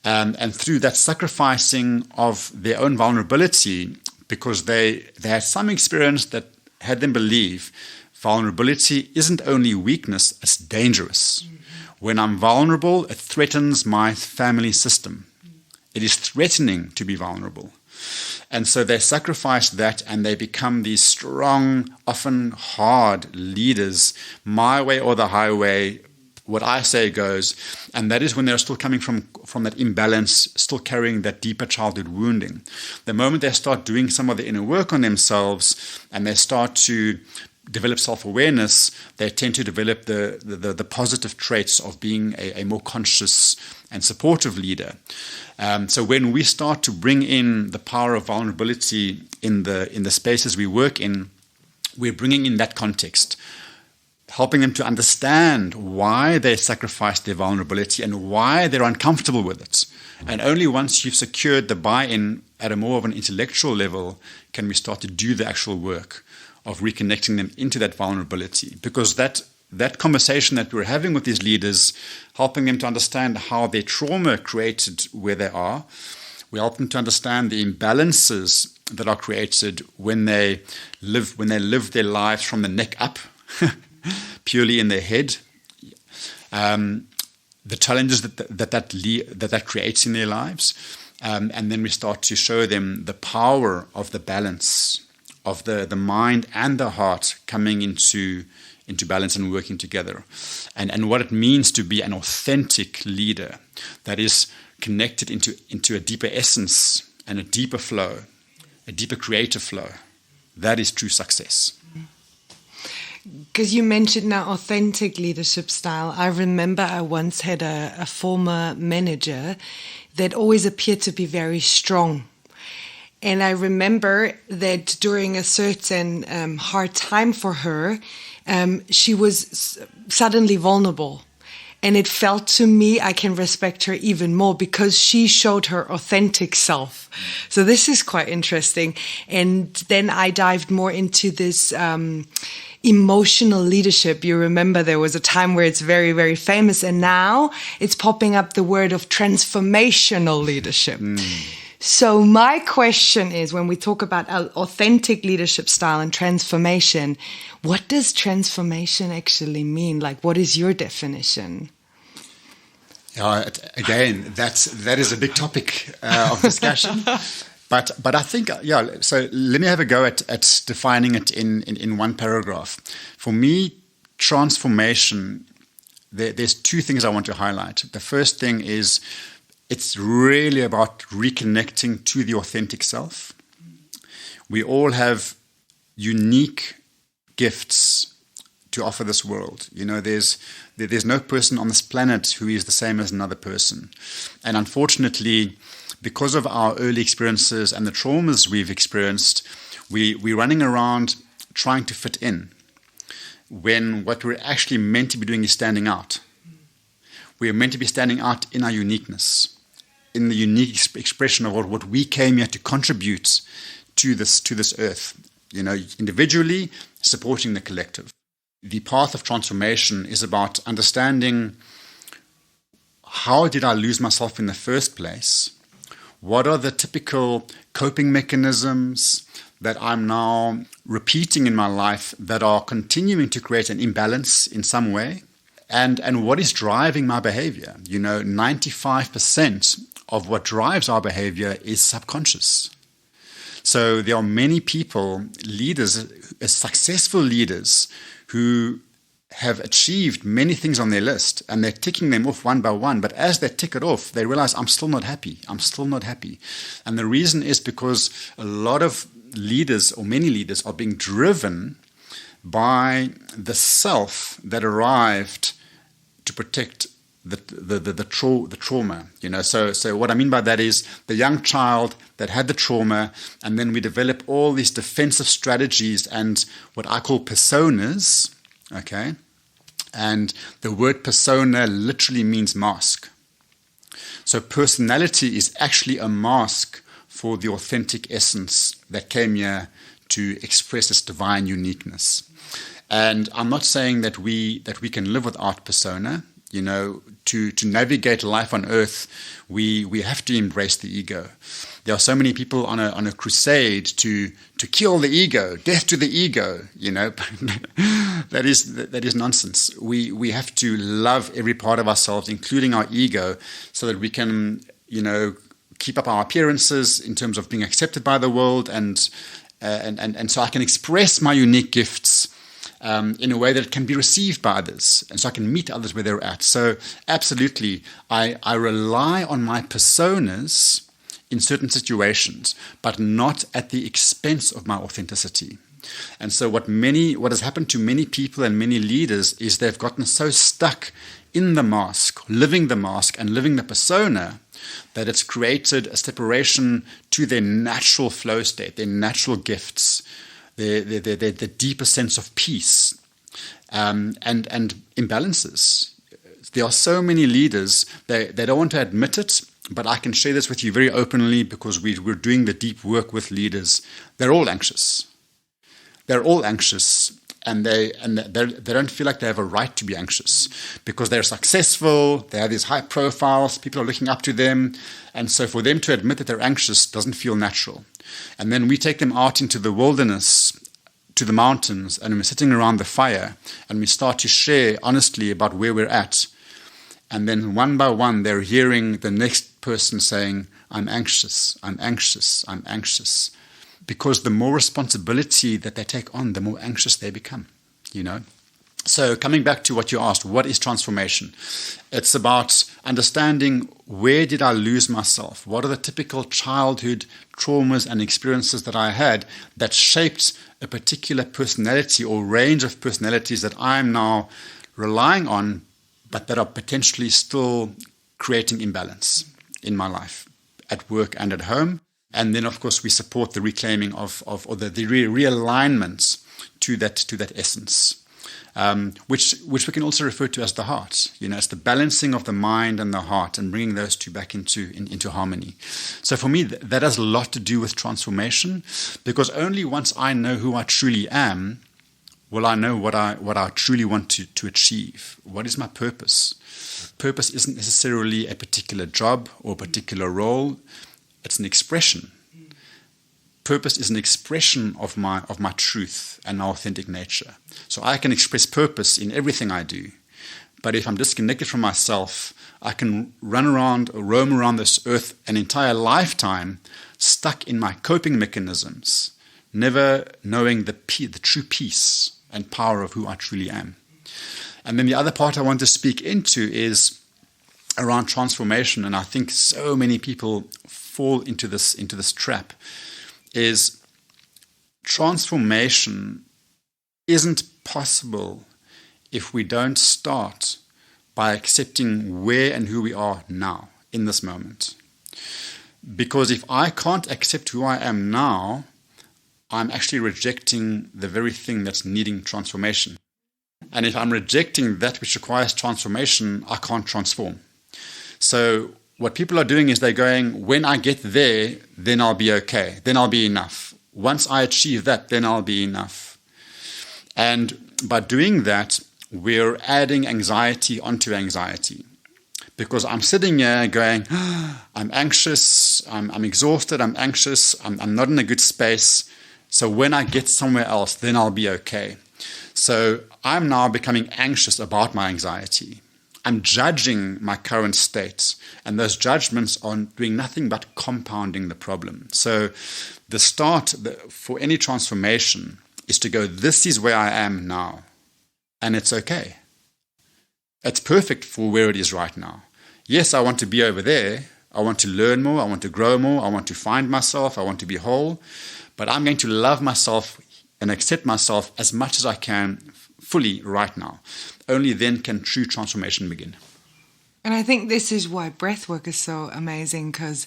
And through that sacrificing of their own vulnerability, because they had some experience that had them believe vulnerability isn't only weakness, it's dangerous. When I'm vulnerable, it threatens my family system. It is threatening to be vulnerable. And so they sacrifice that and they become these strong, often hard leaders, my way or the highway. What I say goes, and that is when they're still coming from that imbalance, still carrying that deeper childhood wounding. The moment they start doing some of the inner work on themselves and they start to develop self-awareness, they tend to develop the positive traits of being a more conscious and supportive leader. So when we start to bring in the power of vulnerability in the spaces we work in, we're bringing in that context, helping them to understand why they sacrificed their vulnerability and why they're uncomfortable with it. And only once you've secured the buy-in at a more of an intellectual level can we start to do the actual work of reconnecting them into that vulnerability. Because that conversation that we're having with these leaders, helping them to understand how their trauma created where they are, we help them to understand the imbalances that are created when they live their lives from the neck up, purely in their head, the challenges that creates in their lives, and then we start to show them the power of the balance of the mind and the heart coming into balance and working together, and what it means to be an authentic leader that is connected into a deeper essence and a deeper flow, a deeper creative flow. That is true success. Because you mentioned now authentic leadership style. I remember I once had a former manager that always appeared to be very strong. And I remember that during a certain hard time for her, she was suddenly vulnerable. And it felt to me, I can respect her even more because she showed her authentic self. So this is quite interesting. And then I dived more into this emotional leadership. You remember there was a time where it's very, very famous, and now it's popping up the word of transformational leadership. So my question is, when we talk about authentic leadership style and transformation, what does transformation actually mean? Like, what is your definition? Again, that is a big topic of discussion. But I think, so let me have a go at defining it in one paragraph. For me, transformation, there's two things I want to highlight. The first thing is it's really about reconnecting to the authentic self. We all have unique gifts to offer this world. You know, there's no person on this planet who is the same as another person. And unfortunately, because of our early experiences and the traumas we've experienced, we're running around trying to fit in, when what we're actually meant to be doing is standing out. We're meant to be standing out in our uniqueness, in the unique expression of what we came here to contribute to this earth. You know, individually, supporting the collective. The path of transformation is about understanding, how did I lose myself in the first place? What are the typical coping mechanisms that I'm now repeating in my life that are continuing to create an imbalance in some way? And what is driving my behavior? You know, 95% of what drives our behavior is subconscious. So there are many people, leaders, successful leaders, who have achieved many things on their list, and they're ticking them off one by one. But as they tick it off, they realize, I'm still not happy. I'm still not happy. And the reason is because a lot of leaders, or many leaders, are being driven by the self that arrived to protect the trauma. You know, so what I mean by that is the young child that had the trauma, and then we develop all these defensive strategies and what I call personas. Okay. And the word persona literally means mask. So personality is actually a mask for the authentic essence that came here to express its divine uniqueness. And I'm not saying that we can live without persona. You know, to navigate life on earth, we have to embrace the ego. There are so many people on a crusade to kill the ego, death to the ego. You know, that is nonsense. We have to love every part of ourselves, including our ego, so that we can, you know, keep up our appearances in terms of being accepted by the world, and so I can express my unique gifts in a way that can be received by others, and so I can meet others where they're at. So absolutely, I rely on my personas in certain situations, but not at the expense of my authenticity. And so what has happened to many people and many leaders is they've gotten so stuck in the mask, living the mask and living the persona, that it's created a separation to their natural flow state, their natural gifts, the deeper sense of peace, and imbalances. There are so many leaders, they don't want to admit it, but I can share this with you very openly because we're doing the deep work with leaders. They're all anxious. They're all anxious, and they don't feel like they have a right to be anxious because they're successful, they have these high profiles, people are looking up to them, and so for them to admit that they're anxious doesn't feel natural. And then we take them out into the wilderness, to the mountains, and we're sitting around the fire, and we start to share honestly about where we're at. And then one by one, they're hearing the next person saying, I'm anxious, I'm anxious, I'm anxious. Because the more responsibility that they take on, the more anxious they become, you know. So coming back to what you asked, what is transformation? It's about understanding, where did I lose myself? What are the typical childhood traumas and experiences that I had that shaped a particular personality or range of personalities that I'm now relying on, but that are potentially still creating imbalance in my life, at work and at home. And then, of course, we support the reclaiming or the realignment to that essence. which we can also refer to as the heart. It's the balancing of the mind and the heart and bringing those two back into harmony. So for me, that has a lot to do with transformation, because only once I know who I truly am will I know what I truly want to achieve. What is my purpose? Purpose isn't necessarily a particular job or a particular role. It's an expression. Purpose is an expression of my truth and my authentic nature. So I can express purpose in everything I do. But if I'm disconnected from myself, I can run around or roam around this earth an entire lifetime stuck in my coping mechanisms, never knowing the true peace and power of who I truly am. And then the other part I want to speak into is around transformation, and I think so many people fall into this trap, is transformation isn't possible if we don't start by accepting where and who we are now, in this moment. Because if I can't accept who I am now, I'm actually rejecting the very thing that's needing transformation. And if I'm rejecting that which requires transformation, I can't transform. So what people are doing is they're going, when I get there, then I'll be okay. Then I'll be enough. Once I achieve that, then I'll be enough. And by doing that, we're adding anxiety onto anxiety. Because I'm sitting here going, I'm anxious, I'm exhausted, I'm anxious, I'm not in a good space. So when I get somewhere else, then I'll be okay. So I'm now becoming anxious about my anxiety. I'm judging my current state, and those judgments are doing nothing but compounding the problem. So the start for any transformation is to go, this is where I am now, and it's okay. It's perfect for where it is right now. Yes, I want to be over there. I want to learn more. I want to grow more. I want to find myself. I want to be whole. But I'm going to love myself and accept myself as much as I can fully right now. Only then can true transformation begin. And I think this is why breathwork is so amazing, because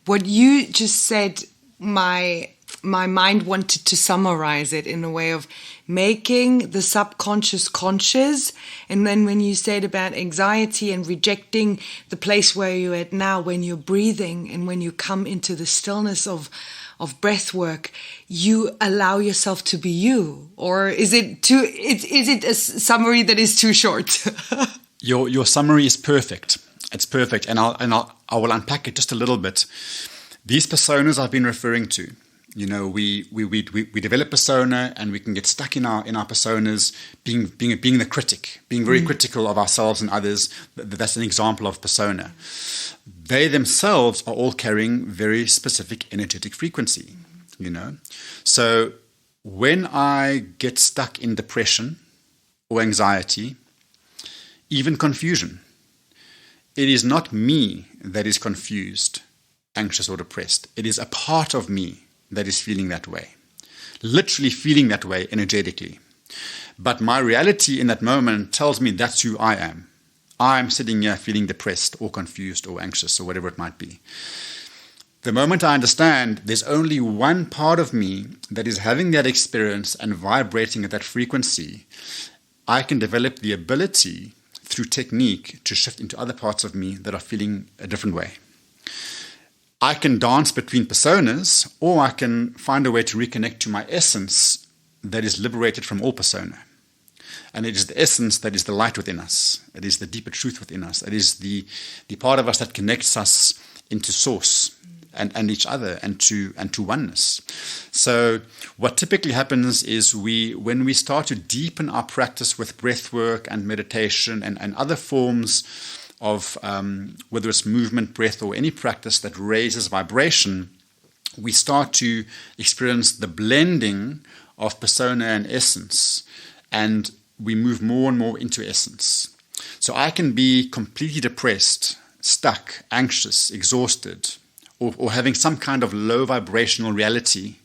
what you just said, my mind wanted to summarize it in a way of making the subconscious conscious. And then when you said about anxiety and rejecting the place where you're at now, when you're breathing and when you come into the stillness of breath work, you allow yourself to be you? Or is it a summary that is too short? Your summary is perfect. It's perfect, and I will unpack it just a little bit. These personas I've been referring to, we develop persona, and we can get stuck in our personas, being the critic, being very critical of ourselves and others. That's an example of persona. They themselves are all carrying very specific energetic frequency, So when I get stuck in depression or anxiety, even confusion, it is not me that is confused, anxious, or depressed. It is a part of me that is feeling that way, literally feeling that way energetically. But my reality in that moment tells me that's who I am. I'm sitting here feeling depressed or confused or anxious or whatever it might be. The moment I understand there's only one part of me that is having that experience and vibrating at that frequency, I can develop the ability through technique to shift into other parts of me that are feeling a different way. I can dance between personas, or I can find a way to reconnect to my essence that is liberated from all persona. And it is the essence that is the light within us. It is the deeper truth within us. It is the part of us that connects us into source and each other and to oneness. So what typically happens is when we start to deepen our practice with breath work and meditation and other forms of whether it's movement, breath, or any practice that raises vibration, we start to experience the blending of persona and essence, and we move more and more into essence. So I can be completely depressed, stuck, anxious, exhausted, or having some kind of low vibrational reality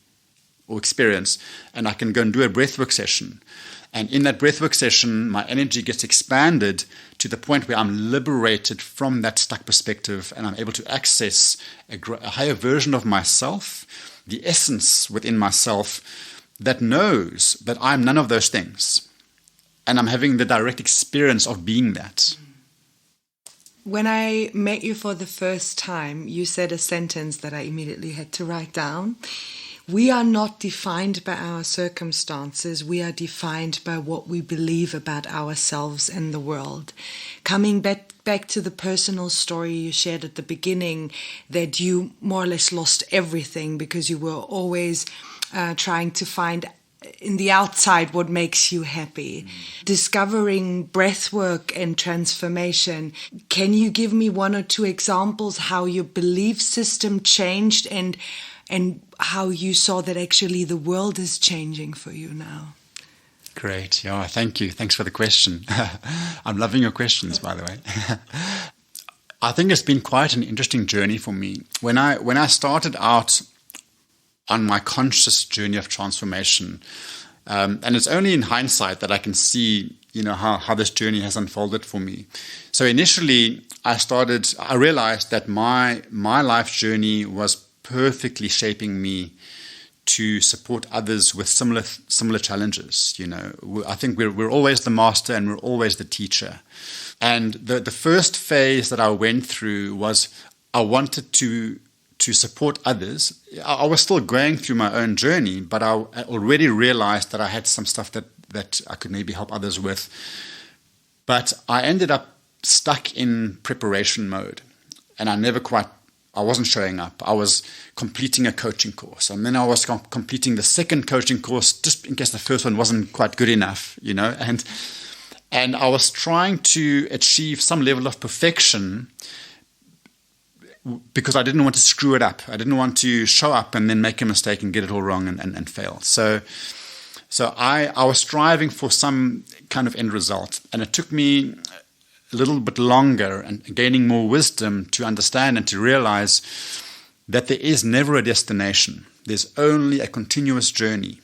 or experience, and I can go and do a breathwork session. And in that breathwork session, my energy gets expanded to the point where I'm liberated from that stuck perspective, and I'm able to access a higher version of myself, the essence within myself that knows that I'm none of those things. and I'm having the direct experience of being that. When I met you for the first time, you said a sentence that I immediately had to write down. We are not defined by our circumstances. We are defined by what we believe about ourselves and the world. Coming back to the personal story you shared at the beginning, that you more or less lost everything because you were always trying to find in the outside what makes you happy. Discovering breathwork and transformation. Can you give me one or two examples how your belief system changed and how you saw that actually the world is changing for you now? Great. Yeah, thank you. Thanks for the question. I'm loving your questions, by the way. I think it's been quite an interesting journey for me. When I started out on my conscious journey of transformation, and it's only in hindsight that I can see, how this journey has unfolded for me. So initially, I realized that my life journey was perfectly shaping me to support others with similar challenges. I think we're always the master and we're always the teacher. And the first phase that I went through was I wanted to support others. I was still going through my own journey, but I already realized that I had some stuff that I could maybe help others with. But I ended up stuck in preparation mode, and I wasn't showing up. I was completing a coaching course, and then I was completing the second coaching course just in case the first one wasn't quite good enough, and I was trying to achieve some level of perfection because I didn't want to screw it up. I didn't want to show up and then make a mistake and get it all wrong and fail. So I was striving for some kind of end result, and it took me a little bit longer and gaining more wisdom to understand and to realize that there is never a destination. There's only a continuous journey.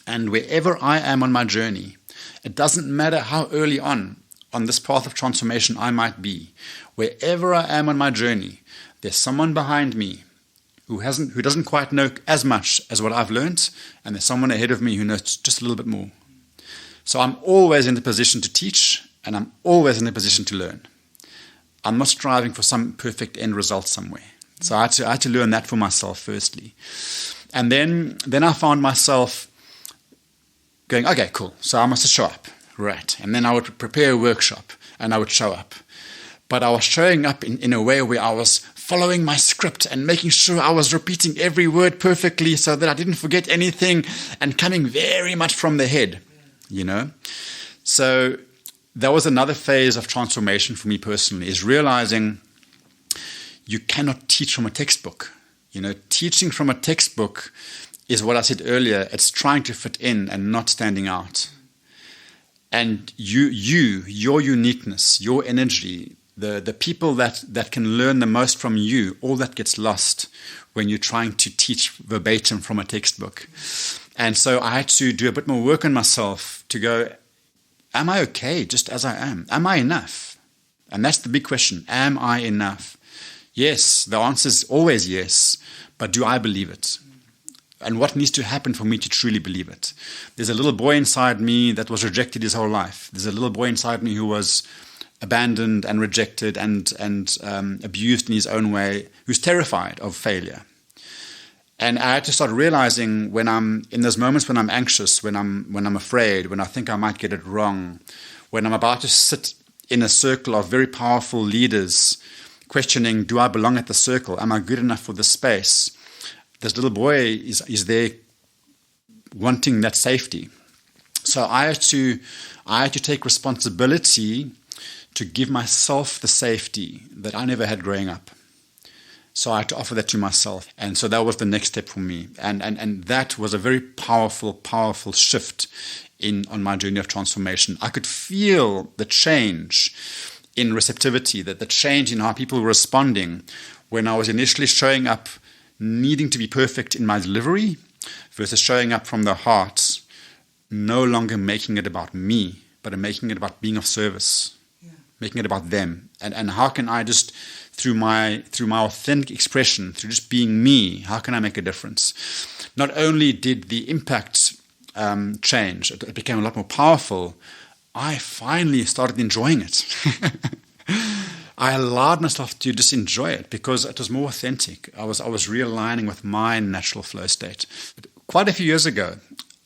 And wherever I am on my journey, it doesn't matter how early on this path of transformation I might be. Wherever I am on my journey, there's someone behind me who doesn't quite know as much as what I've learned, and there's someone ahead of me who knows just a little bit more. So I'm always in the position to teach, and I'm always in a position to learn. I'm not striving for some perfect end result somewhere. So I had to learn that for myself firstly. And then I found myself going, okay, cool. So I must show up. Right. And then I would prepare a workshop and I would show up. But I was showing up in a way where I was following my script and making sure I was repeating every word perfectly so that I didn't forget anything, and coming very much from the head, So that was another phase of transformation for me personally, is realizing you cannot teach from a textbook. Teaching from a textbook is what I said earlier. It's trying to fit in and not standing out. And your uniqueness, your energy, the people that can learn the most from you, all that gets lost when you're trying to teach verbatim from a textbook. And so I had to do a bit more work on myself to go, am I okay just as I am? Am I enough? And that's the big question. Am I enough? Yes, the answer is always yes, but do I believe it? And what needs to happen for me to truly believe it? There's a little boy inside me that was rejected his whole life. There's a little boy inside me who was abandoned and rejected and abused in his own way, who's terrified of failure. And I had to start realizing when I'm in those moments when I'm anxious, when I'm afraid, when I think I might get it wrong, when I'm about to sit in a circle of very powerful leaders, questioning, do I belong at the circle? Am I good enough for the space? This little boy is there wanting that safety. So I had to take responsibility to give myself the safety that I never had growing up. So I had to offer that to myself. And so that was the next step for me. And that was a very powerful, powerful shift on my journey of transformation. I could feel the change in receptivity, that the change in how people were responding when I was initially showing up needing to be perfect in my delivery versus showing up from the heart, no longer making it about me, but making it about being of service, making it about them. And how can I just, through my authentic expression, through just being me, how can I make a difference? Not only did the impact change, it became a lot more powerful, I finally started enjoying it. I allowed myself to just enjoy it because it was more authentic. I was realigning with my natural flow state. Quite a few years ago,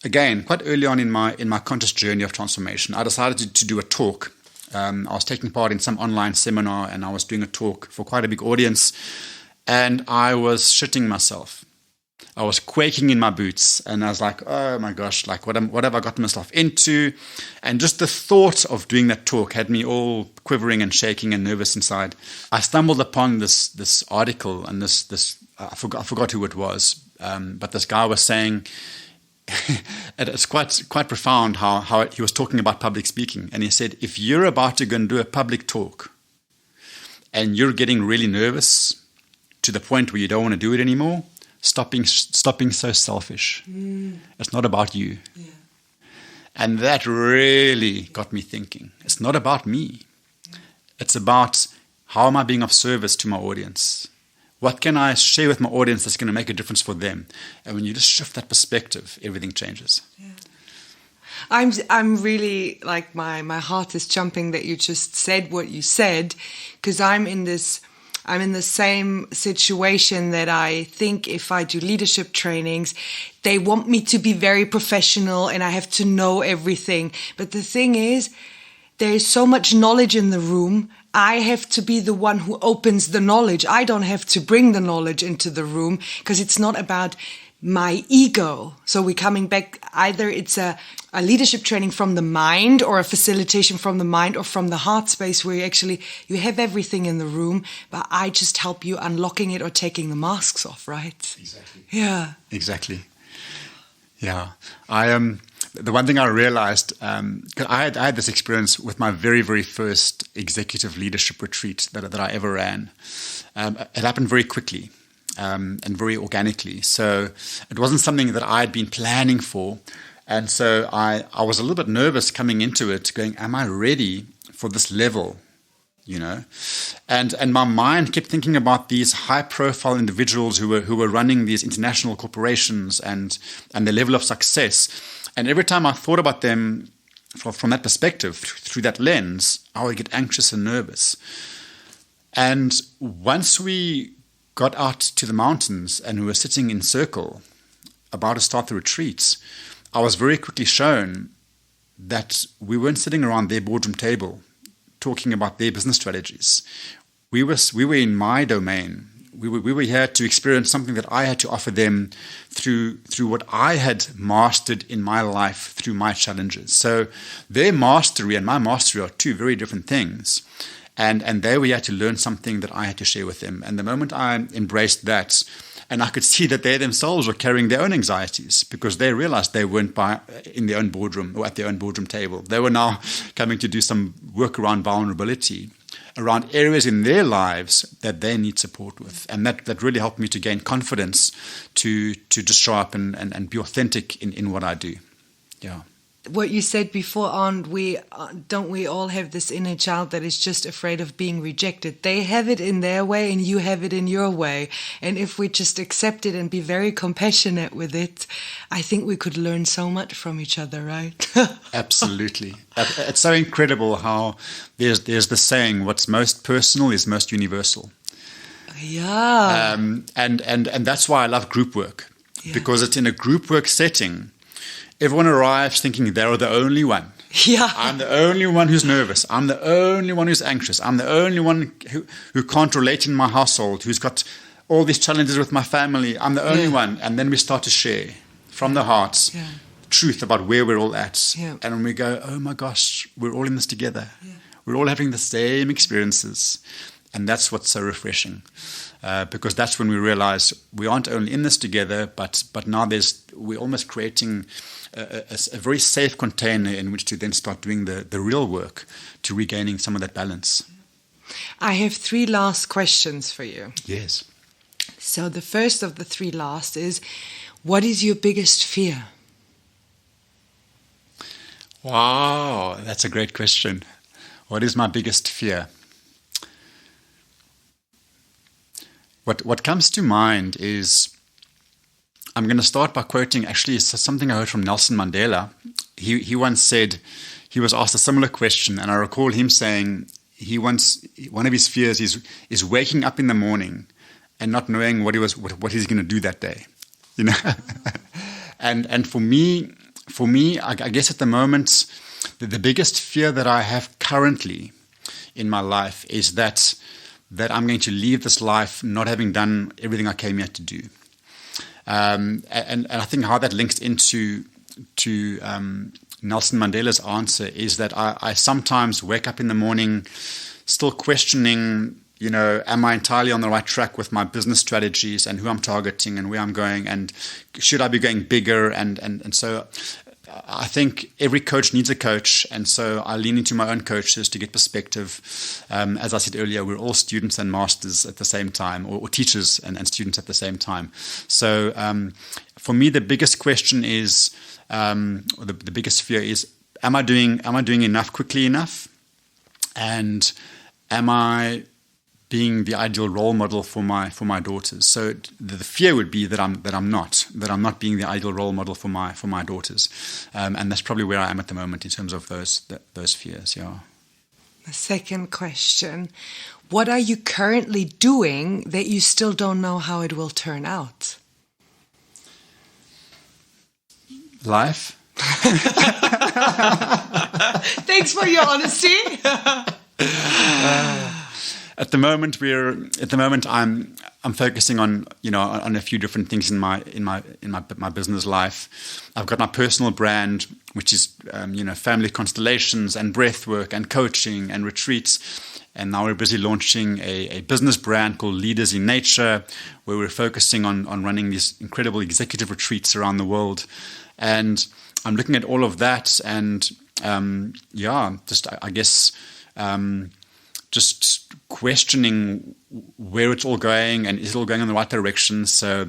again, quite early on in my conscious journey of transformation, I decided to do a talk. I was taking part in some online seminar, and I was doing a talk for quite a big audience, and I was shitting myself. I was quaking in my boots, and I was like, oh my gosh, like what have I gotten myself into? And just the thought of doing that talk had me all quivering and shaking and nervous inside. I stumbled upon this article, and this I forgot who it was, but this guy was saying, it's quite profound how he was talking about public speaking, and he said, if you're about to go and do a public talk, and you're getting really nervous to the point where you don't want to do it anymore, stopping so selfish. It's not about you. Yeah. And that really got me thinking. It's not about me. Yeah. It's about how am I being of service to my audience? What can I share with my audience that's going to make a difference for them? And when you just shift that perspective, everything changes. Yeah. I'm really, like, my heart is jumping that you just said what you said, because I'm in the same situation that I think if I do leadership trainings, they want me to be very professional and I have to know everything. But the thing is, there is so much knowledge in the room. I have to be the one who opens the knowledge. I don't have to bring the knowledge into the room, because it's not about my ego. So we're coming back, either it's a leadership training from the mind, or a facilitation from the mind, or from the heart space, where you have everything in the room, but I just help you unlocking it or taking the masks off, right? Exactly. Yeah. Exactly. Yeah. The one thing I realized, I had this experience with my very, very first executive leadership retreat that I ever ran. It happened very quickly. And very organically. So it wasn't something that I had been planning for. And so I was a little bit nervous coming into it, going, am I ready for this level? You know? And my mind kept thinking about these high-profile individuals who were running these international corporations and their level of success. And every time I thought about them from that perspective, through that lens, I would get anxious and nervous. And once we got out to the mountains and we were sitting in circle about to start the retreats, I was very quickly shown that we weren't sitting around their boardroom table talking about their business strategies. We were in my domain. We were here to experience something that I had to offer them through what I had mastered in my life through my challenges. So their mastery and my mastery are two very different things. And there we had to learn something that I had to share with them. And the moment I embraced that, and I could see that they themselves were carrying their own anxieties, because they realized they weren't in their own boardroom or at their own boardroom table. They were now coming to do some work around vulnerability, around areas in their lives that they need support with. And that really helped me to gain confidence to just show up and be authentic in what I do. Yeah. What you said before, don't we all have this inner child that is just afraid of being rejected? They have it in their way and you have it in your way. And if we just accept it and be very compassionate with it, I think we could learn so much from each other, right? Absolutely. It's so incredible how there's the saying, what's most personal is most universal. Yeah. And that's why I love group work, because it's in a group work setting. Everyone arrives thinking they're the only one. Yeah. I'm the only one who's nervous. I'm the only one who's anxious. I'm the only one who can't relate in my household, who's got all these challenges with my family. I'm the only one. And then we start to share from the hearts truth about where we're all at. Yeah. And when we go, oh my gosh, we're all in this together. Yeah. We're all having the same experiences. And that's what's so refreshing. Because that's when we realize we aren't only in this together, but now we're almost creating a very safe container in which to then start doing the real work to regaining some of that balance. I have 3 last questions for you. Yes. So the first of the 3 last is, what is your biggest fear? Wow, that's a great question. What is my biggest fear? What comes to mind is, I'm going to start by quoting actually something I heard from Nelson Mandela. He once said, he was asked a similar question, and I recall him saying one of his fears is waking up in the morning and not knowing what he's going to do that day, you know. and for me, I guess at the moment, the biggest fear that I have currently in my life is that I'm going to leave this life not having done everything I came here to do. And I think how that links into Nelson Mandela's answer is that I sometimes wake up in the morning still questioning, you know, am I entirely on the right track with my business strategies and who I'm targeting and where I'm going, and should I be going bigger? And so I think every coach needs a coach, and so I lean into my own coaches to get perspective. As I said earlier, we're all students and masters at the same time, or teachers and students at the same time. So for me, the biggest question is, or the biggest fear is, am I doing enough quickly enough? And am I being the ideal role model for my daughters? So the fear would be that I'm not being the ideal role model for my daughters, and that's probably where I am at the moment in terms of those fears. Yeah. The second question: what are you currently doing that you still don't know how it will turn out? Life. Thanks for your honesty. At the moment, I'm focusing on on a few different things in my business life. I've got my personal brand, which is family constellations and breathwork and coaching and retreats. And now we're busy launching a business brand called Leaders in Nature, where we're focusing on running these incredible executive retreats around the world. And I'm looking at all of that, and just questioning where it's all going, and is it all going in the right direction. So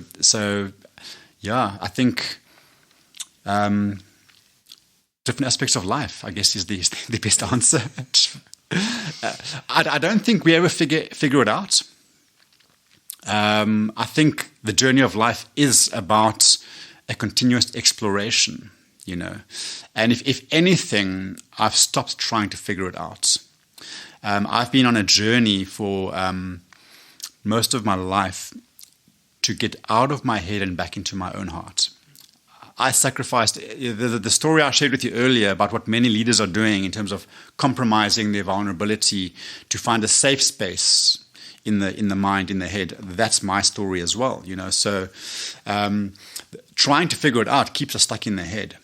I think different aspects of life, I guess, is the best answer. I don't think we ever figure it out. I think the journey of life is about a continuous exploration, and if anything, I've stopped trying to figure it out. I've been on a journey for most of my life to get out of my head and back into my own heart. I sacrificed the story I shared with you earlier about what many leaders are doing in terms of compromising their vulnerability to find a safe space in the mind, in the head. That's my story as well, So trying to figure it out keeps us stuck in the head.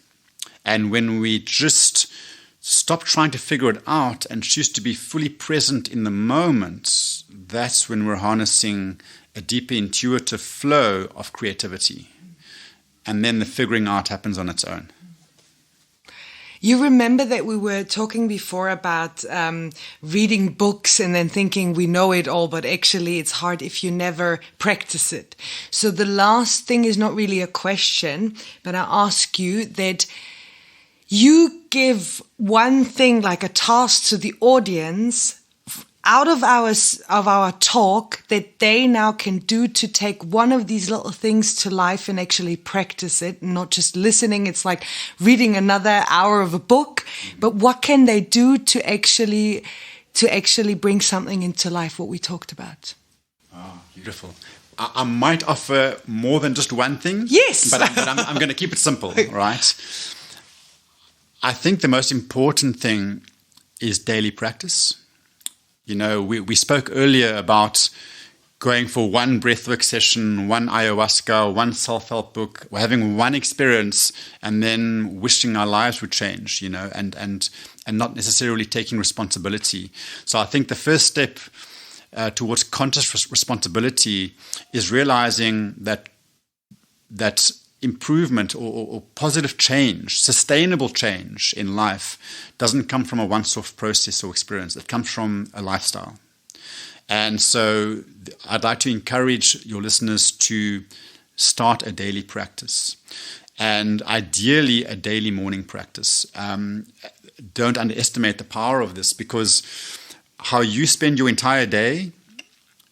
And when we just stop trying to figure it out and choose to be fully present in the moment, that's when we're harnessing a deeper intuitive flow of creativity. And then the figuring out happens on its own. You remember that we were talking before about reading books and then thinking we know it all, but actually it's hard if you never practice it. So the last thing is not really a question, but I ask you that you give one thing, like a task to the audience out of our talk that they now can do to take one of these little things to life and actually practice it, and not just listening. It's like reading another hour of a book, but what can they do to actually bring something into life, what we talked about? Oh, beautiful. I might offer more than just one thing. Yes. But I'm going to keep it simple, right? I think the most important thing is daily practice. We spoke earlier about going for one breathwork session, one ayahuasca, one self-help book, or having one experience and then wishing our lives would change, and not necessarily taking responsibility. So I think the first step towards conscious responsibility is realizing that improvement or positive change, sustainable change in life doesn't come from a once-off process or experience. It comes from a lifestyle. And so I'd like to encourage your listeners to start a daily practice, and ideally a daily morning practice. Don't underestimate the power of this, because how you spend your entire day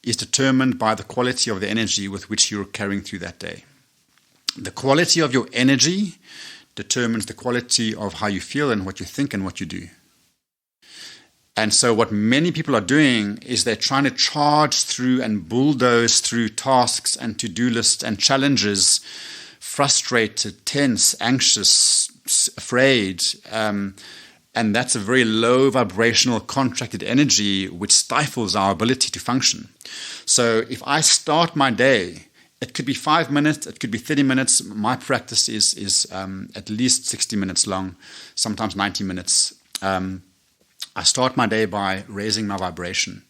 is determined by the quality of the energy with which you're carrying through that day. The quality of your energy determines the quality of how you feel and what you think and what you do. And so what many people are doing is they're trying to charge through and bulldoze through tasks and to-do lists and challenges, frustrated, tense, anxious, afraid. And that's a very low vibrational contracted energy which stifles our ability to function. So if I start my day, it could be 5 minutes, it could be 30 minutes. My practice is at least 60 minutes long, sometimes 90 minutes. I start my day by raising my vibration.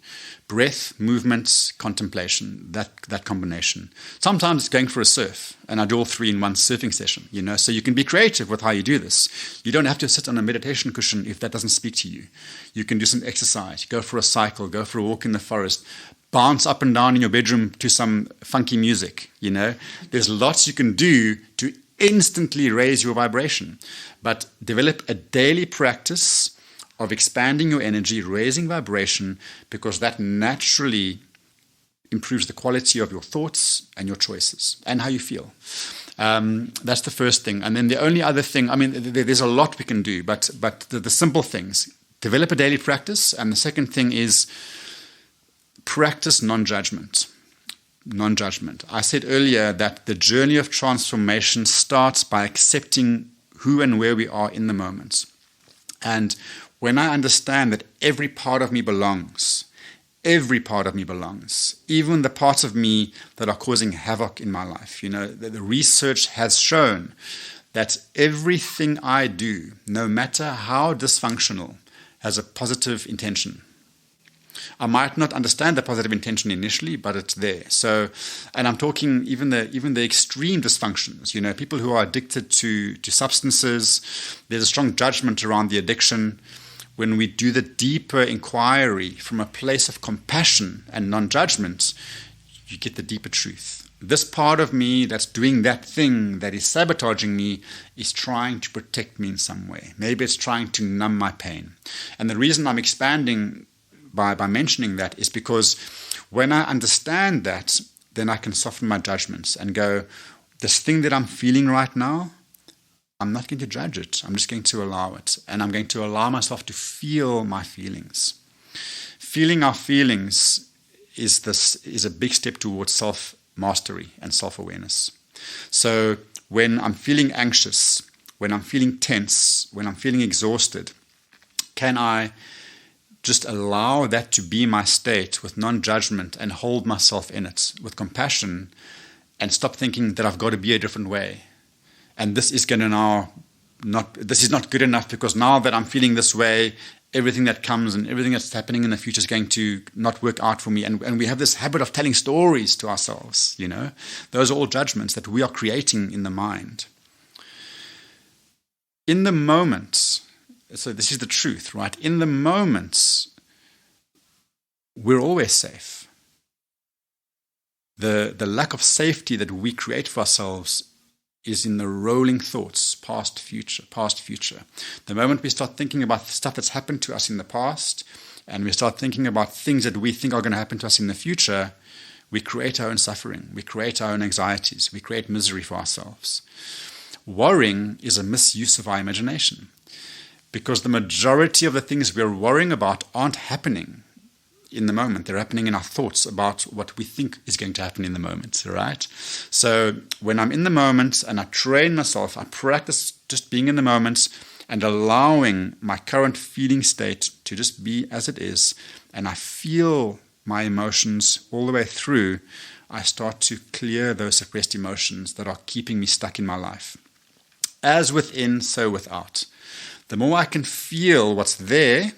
Breath, movements, contemplation, that combination. Sometimes it's going for a surf, and I do all three in one surfing session, so you can be creative with how you do this. You don't have to sit on a meditation cushion if that doesn't speak to you. You can do some exercise, go for a cycle, go for a walk in the forest, bounce up and down in your bedroom to some funky music, There's lots you can do to instantly raise your vibration. But develop a daily practice of expanding your energy, raising vibration, because that naturally improves the quality of your thoughts and your choices and how you feel. That's the first thing. And then the only other thing, there's a lot we can do, but the simple things. Develop a daily practice. And the second thing is practice non-judgment. Non-judgment. I said earlier that the journey of transformation starts by accepting who and where we are in the moment. And when I understand that every part of me belongs, even the parts of me that are causing havoc in my life, the research has shown that everything I do, no matter how dysfunctional, has a positive intention. I might not understand the positive intention initially, but it's there. So, and I'm talking even the extreme dysfunctions. People who are addicted to substances. There's a strong judgment around the addiction. When we do the deeper inquiry from a place of compassion and non-judgment, you get the deeper truth. This part of me that's doing that thing that is sabotaging me is trying to protect me in some way. Maybe it's trying to numb my pain. And the reason I'm expanding by mentioning that is because when I understand that, then I can soften my judgments and go, this thing that I'm feeling right now, I'm not going to judge it. I'm just going to allow it. And I'm going to allow myself to feel my feelings. Feeling our feelings is a big step towards self-mastery and self-awareness. So when I'm feeling anxious, when I'm feeling tense, when I'm feeling exhausted, can I just allow that to be my state with non-judgment and hold myself in it with compassion and stop thinking that I've got to be a different way? And this is not good enough because now that I'm feeling this way, everything that comes and everything that's happening in the future is going to not work out for me. And we have this habit of telling stories to ourselves, Those are all judgments that we are creating in the mind. In the moment, so this is the truth, right? In the moments, we're always safe. The lack of safety that we create for ourselves is in the rolling thoughts, past, future. The moment we start thinking about stuff that's happened to us in the past, and we start thinking about things that we think are going to happen to us in the future, we create our own suffering, we create our own anxieties, we create misery for ourselves. Worrying is a misuse of our imagination, because the majority of the things we're worrying about aren't happening in the moment. They're happening in our thoughts about what we think is going to happen in the moment, right? So when I'm in the moment and I train myself, I practice just being in the moment and allowing my current feeling state to just be as it is, and I feel my emotions all the way through, I start to clear those suppressed emotions that are keeping me stuck in my life. As within, so without. The more I can feel what's there,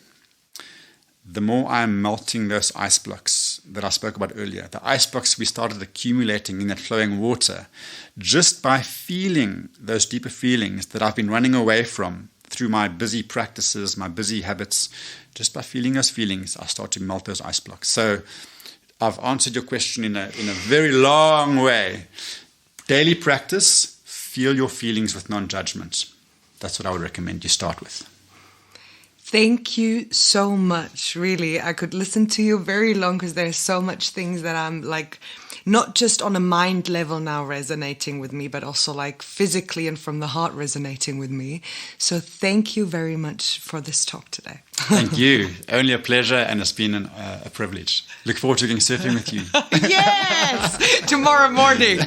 the more I'm melting those ice blocks that I spoke about earlier. The ice blocks we started accumulating in that flowing water just by feeling those deeper feelings that I've been running away from through my busy practices, my busy habits. Just by feeling those feelings, I start to melt those ice blocks. So I've answered your question in a very long way. Daily practice, feel your feelings with non-judgment. That's what I would recommend you start with. Thank you so much. Really, I could listen to you very long because there's so much things that I'm like, not just on a mind level now resonating with me, but also like physically and from the heart resonating with me. So thank you very much for this talk today. Thank you. Only a pleasure, and it's been a privilege. Look forward to going surfing with you. Yes! Tomorrow morning.